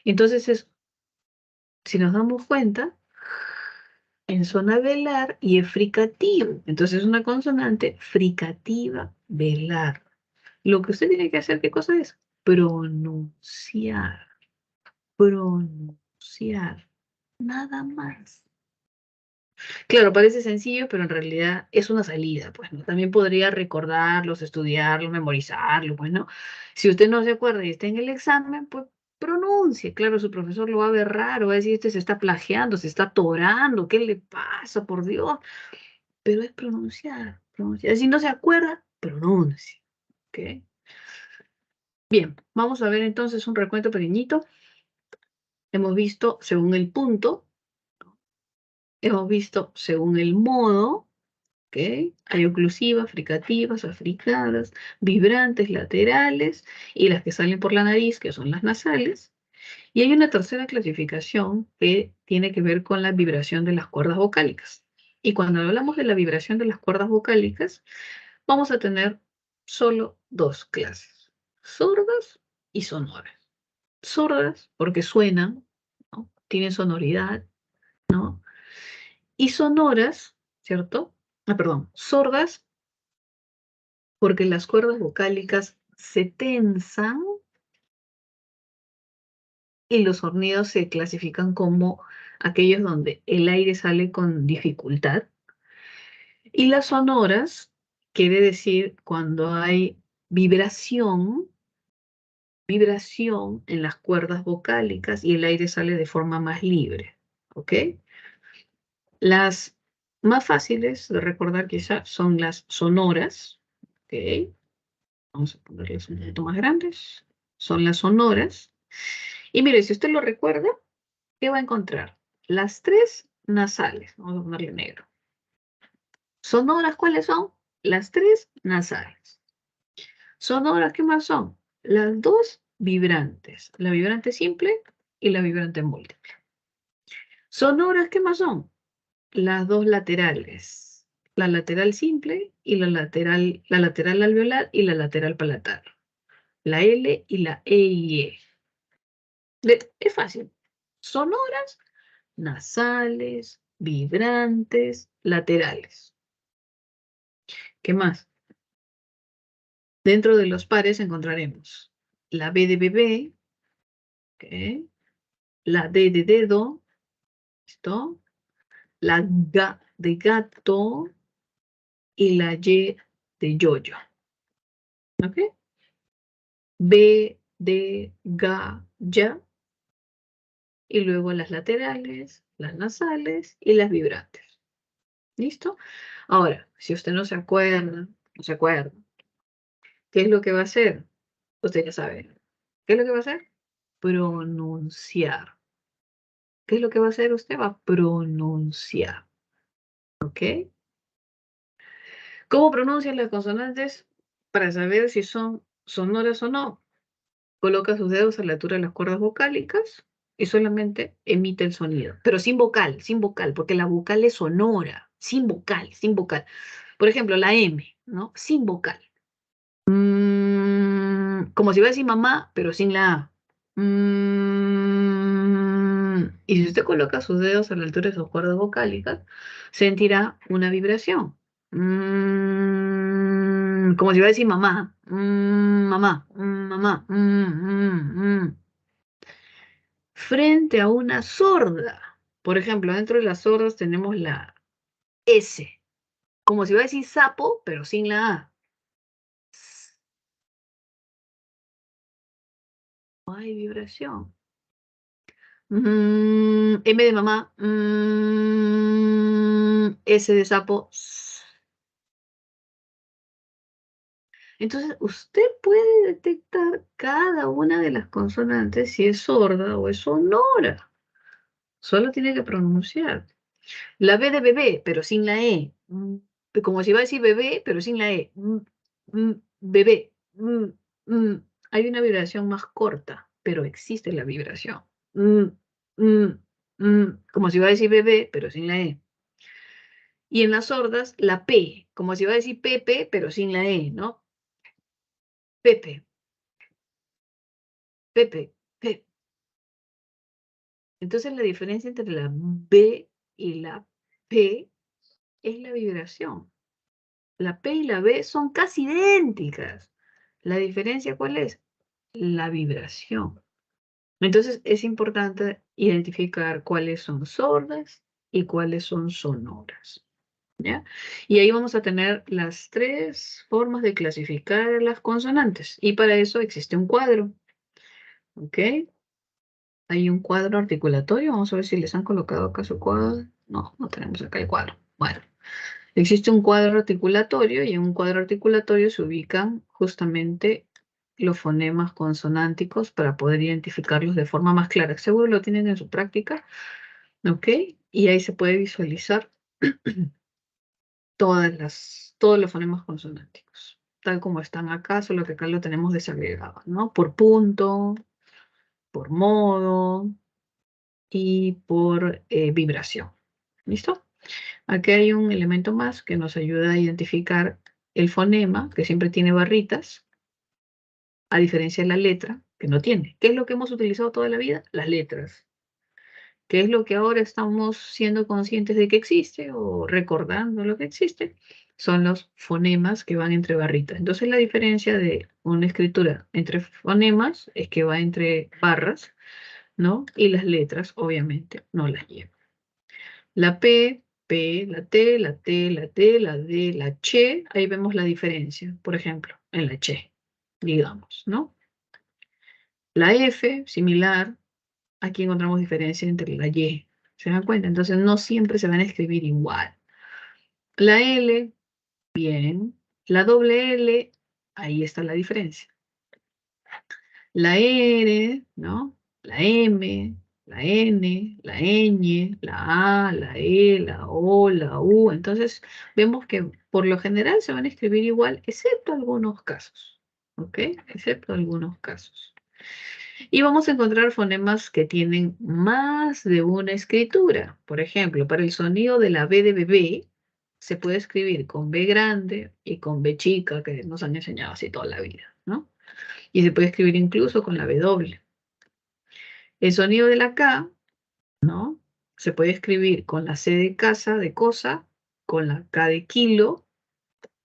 [SPEAKER 1] Entonces, si nos damos cuenta, en zona velar y es fricativo. Entonces, es una consonante fricativa velar. Lo que usted tiene que hacer, ¿qué cosa es? Pronunciar. Pronunciar. Nada más. Claro, parece sencillo, pero en realidad es una salida, pues, ¿no? También podría recordarlos, estudiarlos, memorizarlos, pues, ¿no? Si usted no se acuerda y está en el examen, pues pronuncie. Claro, su profesor lo va a ver raro, va a decir, este se está plagiando, se está atorando, ¿qué le pasa, por Dios? Pero es pronunciar, pronunciar. Si no se acuerda, pronuncie, ¿ok? Bien, vamos a ver entonces un recuento pequeñito. Hemos visto según el punto, hemos visto según el modo, ¿ok? Hay oclusivas, fricativas, africadas, vibrantes, laterales y las que salen por la nariz, que son las nasales. Y hay una tercera clasificación que tiene que ver con la vibración de las cuerdas vocálicas. Y cuando hablamos de la vibración de las cuerdas vocálicas, vamos a tener solo dos clases, sordas y sonoras. Sordas porque suenan, ¿no? Tienen sonoridad, ¿no? Y sonoras, ¿cierto? Ah, perdón, sordas porque las cuerdas vocálicas se tensan y los sonidos se clasifican como aquellos donde el aire sale con dificultad. Y las sonoras quiere decir cuando hay vibración en las cuerdas vocálicas y el aire sale de forma más libre, ¿ok? Las más fáciles de recordar quizás son las sonoras, ¿ok? Vamos a ponerlas un poquito más grandes. Son las sonoras. Y mire, si usted lo recuerda, ¿qué va a encontrar? Las tres nasales. Vamos a ponerle negro. Sonoras, ¿cuáles son? Las tres nasales. Sonoras, ¿qué más son? Las dos vibrantes. La vibrante simple y la vibrante múltiple. Sonoras, ¿qué más son? Las dos laterales. La lateral simple y la lateral alveolar y la lateral palatal. La L y la E y E. Es fácil. Sonoras, nasales, vibrantes, laterales. ¿Qué más? Dentro de los pares encontraremos la B de bebé, ¿ok? La D de dedo, ¿listo? La G de gato y la Y de yoyo, ¿ok? B de ga, ya, y luego las laterales, las nasales y las vibrantes. ¿Listo? Ahora, si usted no se acuerda, ¿qué es lo que va a hacer? Usted ya sabe. ¿Qué es lo que va a hacer? Pronunciar. ¿Qué es lo que va a hacer usted? Va a pronunciar. ¿Ok? ¿Cómo pronuncian las consonantes? Para saber si son sonoras o no, coloca sus dedos a la altura de las cuerdas vocálicas y solamente emite el sonido. Pero sin vocal, porque la vocal es sonora. Sin vocal, sin vocal. Por ejemplo, la M, ¿no? Sin vocal. Como si iba a decir mamá, pero sin la A. Y si usted coloca sus dedos a la altura de sus cuerdas vocálicas, sentirá una vibración. Como si iba a decir mamá. Mamá, mamá. Frente a una sorda. Por ejemplo, dentro de las sordas tenemos la S. Como si iba a decir sapo, pero sin la A. No hay vibración. M de mamá. S de sapo. Entonces, usted puede detectar cada una de las consonantes si es sorda o es sonora. Solo tiene que pronunciar. La B de bebé, pero sin la E. Como si iba a decir bebé, pero sin la E. Bebé. Mm. Hay una vibración más corta, pero existe la vibración. Mm, mm, Como si iba a decir bebé, pero sin la E. Y en las sordas, la P, como si iba a decir Pepe, pero sin la E, ¿no? Pepe, Pepe, Pepe. Entonces la diferencia entre la B y la P es la vibración. La P y la B son casi idénticas. ¿La diferencia cuál es? La vibración. Entonces es importante identificar cuáles son sordas y cuáles son sonoras. ¿Ya? Y ahí vamos a tener las tres formas de clasificar las consonantes. Y para eso existe un cuadro. ¿Ok? Hay un cuadro articulatorio. Vamos a ver si les han colocado acá su cuadro. No, no tenemos acá el cuadro. Bueno, existe un cuadro articulatorio y en un cuadro articulatorio se ubican justamente los fonemas consonánticos para poder identificarlos de forma más clara. Seguro lo tienen en su práctica. ¿Ok? Y ahí se puede visualizar todos los fonemas consonánticos, tal como están acá, solo que acá lo tenemos desagregado, ¿no? Por punto, por modo y por vibración. ¿Listo? Aquí hay un elemento más que nos ayuda a identificar el fonema, que siempre tiene barritas, a diferencia de la letra, que no tiene. ¿Qué es lo que hemos utilizado toda la vida? Las letras. ¿Qué es lo que ahora estamos siendo conscientes de que existe o recordando lo que existe? Son los fonemas que van entre barritas. Entonces la diferencia de una escritura entre fonemas es que va entre barras, ¿no? Y las letras, obviamente, no las llevan. La P, la T, la T, la T, la D, la Ch, ahí vemos la diferencia, por ejemplo, en la Ch, digamos, ¿no? La F, similar, aquí encontramos diferencia entre la Y, ¿se dan cuenta? Entonces no siempre se van a escribir igual. La L, bien. La doble L, ahí está la diferencia. La R, ¿no? La M, la N, la ñ, la A, la E, la O, la U. Entonces, vemos que por lo general se van a escribir igual, excepto algunos casos. ¿Ok? Excepto algunos casos. Y vamos a encontrar fonemas que tienen más de una escritura. Por ejemplo, para el sonido de la B de bebé, se puede escribir con B grande y con B chica, que nos han enseñado así toda la vida, ¿no? Y se puede escribir incluso con la B doble. El sonido de la K, ¿no? Se puede escribir con la C de casa, de cosa, con la K de kilo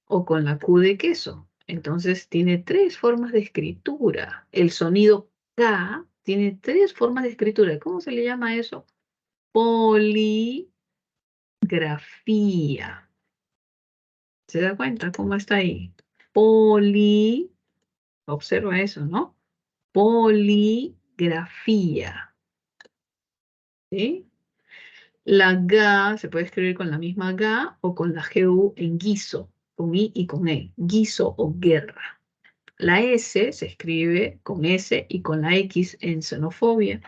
[SPEAKER 1] o con la Q de queso. Entonces tiene tres formas de escritura. El sonido K tiene tres formas de escritura. ¿Cómo se le llama eso? Poligrafía. ¿Se da cuenta cómo está ahí? Observa eso, ¿no? Poligrafía. ¿Sí? La GA se puede escribir con la misma GA o con la GU en guiso, con I y con E, guiso o guerra. La S se escribe con S y con la X en xenofobia.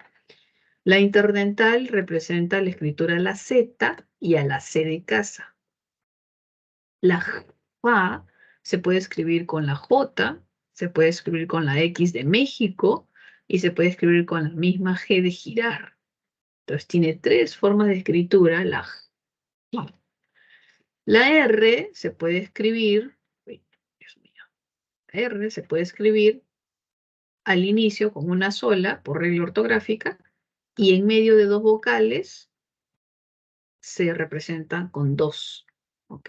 [SPEAKER 1] La interdental representa la escritura a la Z y a la C de casa. La JA se puede escribir con la J, se puede escribir con la X de México y se puede escribir con la misma G de girar. Entonces tiene tres formas de escritura, la J. La R se puede escribir, uy, Dios mío, la R se puede escribir al inicio con una sola por regla ortográfica y en medio de dos vocales se representa con dos, ¿ok?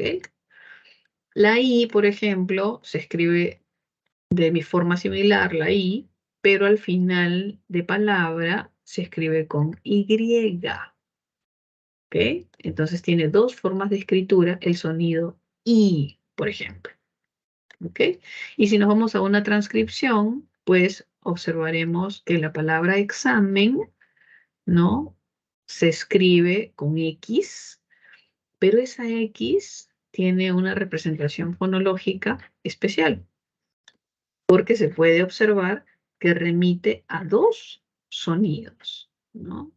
[SPEAKER 1] La I, por ejemplo, se escribe de mi forma similar, la I, pero al final de palabra se escribe con Y, ¿ok? Entonces tiene dos formas de escritura el sonido I, por ejemplo. ¿Ok? Y si nos vamos a una transcripción, pues observaremos que la palabra examen, ¿no? Se escribe con X, pero esa X tiene una representación fonológica especial, porque se puede observar que remite a dos sonidos, ¿no?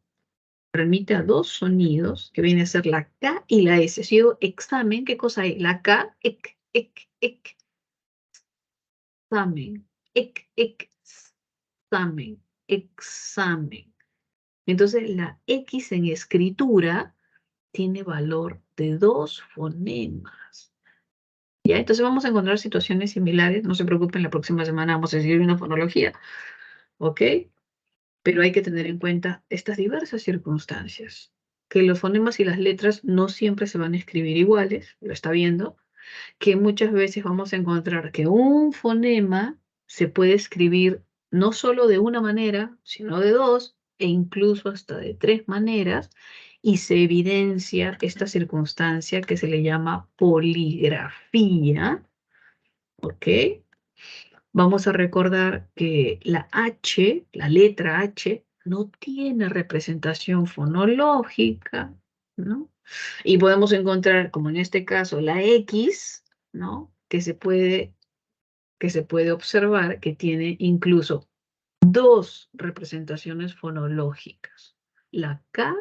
[SPEAKER 1] Remite a dos sonidos, que viene a ser la K y la S. Si yo examen, ¿qué cosa hay? La K, ek, examen, examen, examen. Entonces, la X en escritura tiene valor de dos fonemas. ¿Ya? Entonces vamos a encontrar situaciones similares. No se preocupen, la próxima semana vamos a seguir una fonología. ¿Ok? Pero hay que tener en cuenta estas diversas circunstancias. Que los fonemas y las letras no siempre se van a escribir iguales, lo está viendo, que muchas veces vamos a encontrar que un fonema se puede escribir no solo de una manera, sino de dos, e incluso hasta de tres maneras, y se evidencia esta circunstancia que se le llama poligrafía, ¿ok? Vamos a recordar que la H, la letra H, no tiene representación fonológica, ¿no? Y podemos encontrar, como en este caso, la X, ¿no? Que se puede observar que tiene incluso dos representaciones fonológicas, la K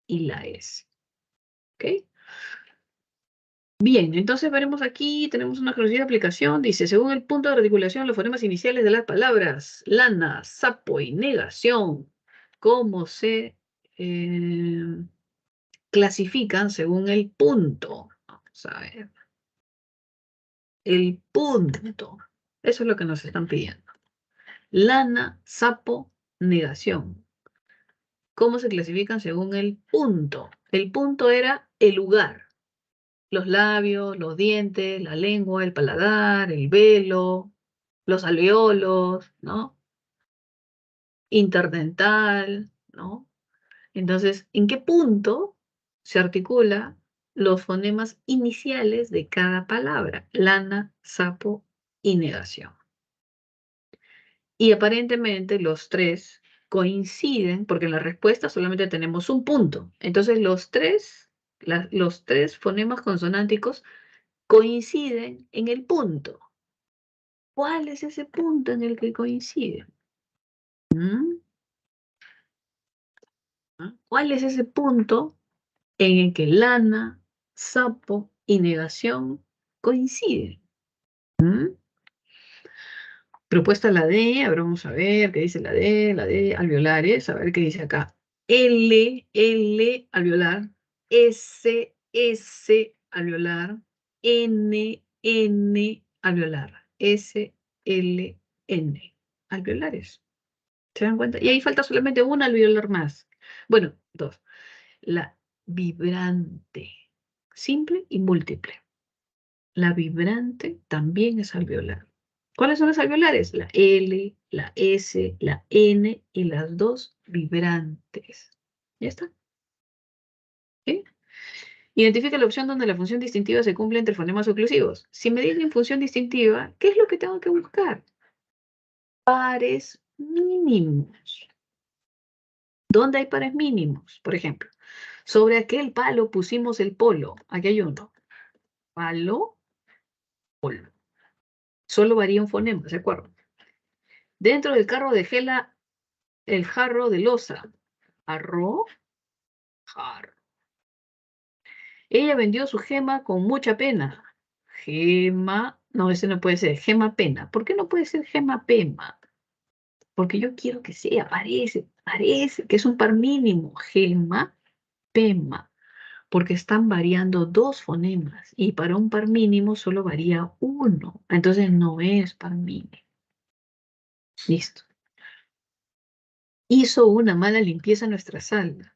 [SPEAKER 1] y la S. ¿Ok? Bien, entonces veremos aquí, tenemos una curiosidad de aplicación, dice, según el punto de articulación, los fonemas iniciales de las palabras lana, sapo y negación, ¿cómo se clasifican según el punto? Vamos a ver, el punto, eso es lo que nos están pidiendo. Lana, sapo, negación. ¿Cómo se clasifican según el punto? El punto era el lugar. Los labios, los dientes, la lengua, el paladar, el velo, los alveolos, ¿no? interdental, ¿no? Entonces, ¿en qué punto se articula los fonemas iniciales de cada palabra? Lana, sapo y negación. Y aparentemente los tres coinciden, porque en la respuesta solamente tenemos un punto. Entonces, los tres fonemas consonánticos coinciden en el punto. ¿Cuál es ese punto en el que coinciden? ¿Mm? ¿Ah? ¿Cuál es ese punto en el que lana, sapo y negación coinciden? ¿Mm? Propuesta la D, ahora vamos a ver qué dice la D, alveolares, a ver qué dice acá. L, alveolar, S, alveolar, N, alveolar, N, alveolares. ¿Se dan cuenta? Y ahí falta solamente un alveolar más. Bueno, dos. La vibrante, simple y múltiple. La vibrante también es alveolar. ¿Cuáles son las alveolares? La L, la S, la N y las dos vibrantes. ¿Ya está? ¿Sí? Identifica la opción donde la función distintiva se cumple entre fonemas oclusivos. Si me dicen función distintiva, ¿qué es lo que tengo que buscar? Pares mínimos. ¿Dónde hay pares mínimos? Por ejemplo, sobre aquel palo pusimos el polo. Aquí hay uno. Palo, polo. Solo varía un fonema, ¿de acuerdo? Dentro del carro dejé el jarro de loza. Jarro, jarro. Ella vendió su gema con mucha pena. Gema, no, ese no puede ser. Gema pena. ¿Por qué no puede ser gema pema? Porque yo quiero que sea, parece, que es un par mínimo. Gema, pema. Porque están variando dos fonemas. Y para un par mínimo solo varía uno. Entonces no es par mínimo. Listo. Hizo una mala limpieza en nuestra sala.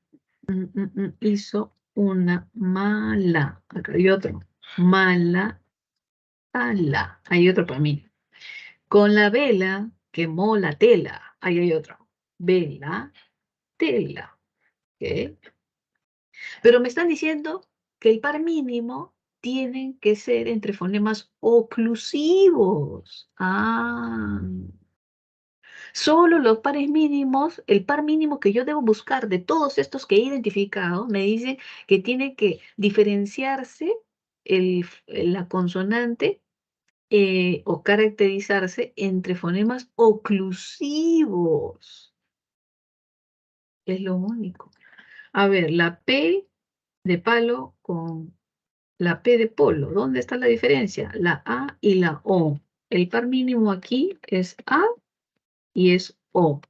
[SPEAKER 1] Hizo una mala. Acá hay otro. Mala sala. Hay otro para mí. Con la vela quemó la tela. Ahí hay otro. Vela, tela. ¿Ok? Pero me están diciendo que el par mínimo tienen que ser entre fonemas oclusivos. Ah. Solo los pares mínimos, el par mínimo que yo debo buscar de todos estos que he identificado, me dice que tiene que diferenciarse la consonante o caracterizarse entre fonemas oclusivos. Es lo único. A ver, la P de palo con la P de polo. ¿Dónde está la diferencia? La A y la O. El par mínimo aquí es A y es O.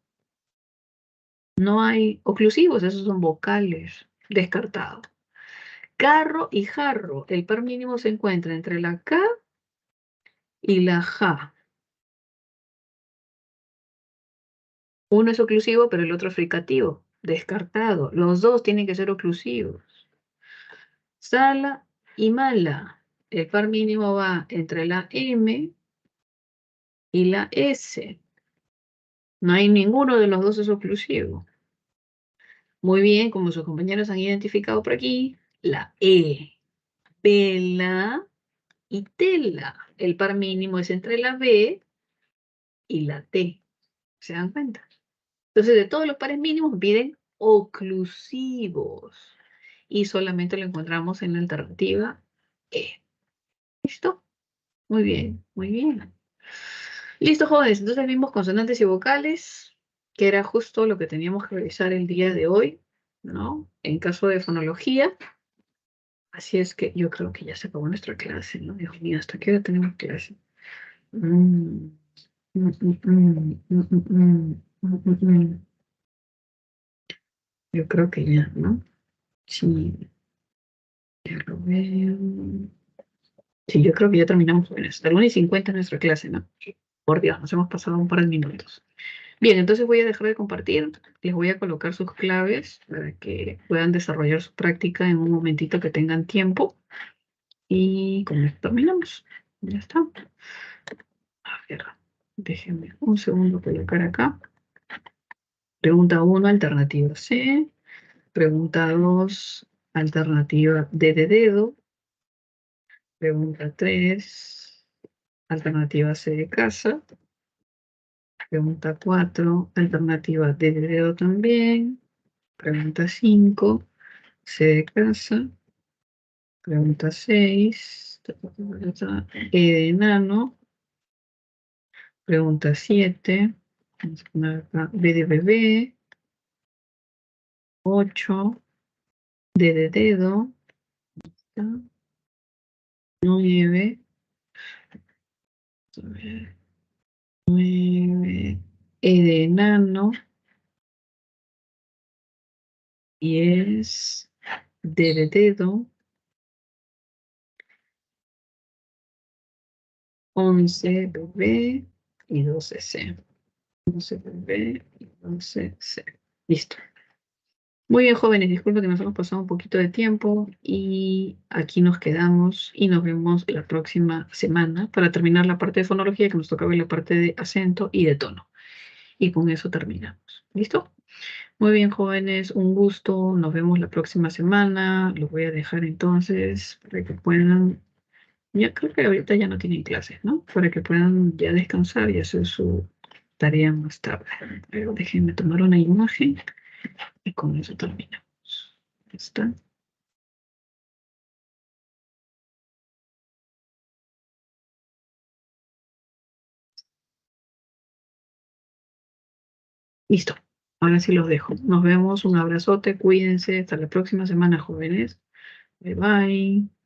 [SPEAKER 1] No hay oclusivos, esos son vocales. Descartado. Carro y jarro. El par mínimo se encuentra entre la K y la J. Uno es oclusivo, pero el otro es fricativo. Descartado. Los dos tienen que ser oclusivos. Sala y mala. El par mínimo va entre la M y la S. No hay ninguno de los dos es oclusivo. Muy bien, como sus compañeros han identificado por aquí, la E. Vela y tela. El par mínimo es entre la B y la T. ¿Se dan cuenta? Entonces, de todos los pares mínimos piden oclusivos. Y solamente lo encontramos en la alternativa E. ¿Listo? Muy bien, muy bien. Listo, jóvenes. Entonces vimos consonantes y vocales, que era justo lo que teníamos que revisar el día de hoy, ¿no? En caso de fonología. Así es que yo creo que ya se acabó nuestra clase, ¿no? Dios mío, ¿hasta qué hora tenemos clase? Mm, mm, mm, mm, mm, mm, mm, mm. Yo creo que ya, ¿no? Sí, ya lo veo. Sí, yo creo que ya terminamos con esto. A la 1:50 es nuestra clase, ¿no? Por Dios, nos hemos pasado un par de minutos. Bien, entonces voy a dejar de compartir. Les voy a colocar sus claves para que puedan desarrollar su práctica en un momentito que tengan tiempo. Y con esto terminamos. Ya está. A ver, déjenme un segundo colocar acá. Pregunta 1, alternativa C. Pregunta 2, alternativa D de dedo. Pregunta 3, alternativa C de casa. Pregunta 4, alternativa D de dedo también. Pregunta 5, C de casa. Pregunta 6, E de enano. Pregunta 7, vamos a poner acá B de bebé. 8, D de dedo. 9, 9, E de enano. 10, D de dedo. 11, bebé. Y 12, C. 11, bebé. Y 12, C. Listo. Muy bien, jóvenes, disculpen que nos hemos pasado un poquito de tiempo y aquí nos quedamos y nos vemos la próxima semana para terminar la parte de fonología, que nos toca ver la parte de acento y de tono. Y con eso terminamos. ¿Listo? Muy bien, jóvenes, un gusto. Nos vemos la próxima semana. Los voy a dejar entonces para que puedan, ya creo que ahorita ya no tienen clases, ¿no? Para que puedan ya descansar y hacer su tarea más tarde. Pero déjenme tomar una imagen y con eso terminamos. ¿Ya está? Listo. Ahora sí los dejo. Nos vemos. Un abrazote. Cuídense. Hasta la próxima semana, jóvenes. Bye bye.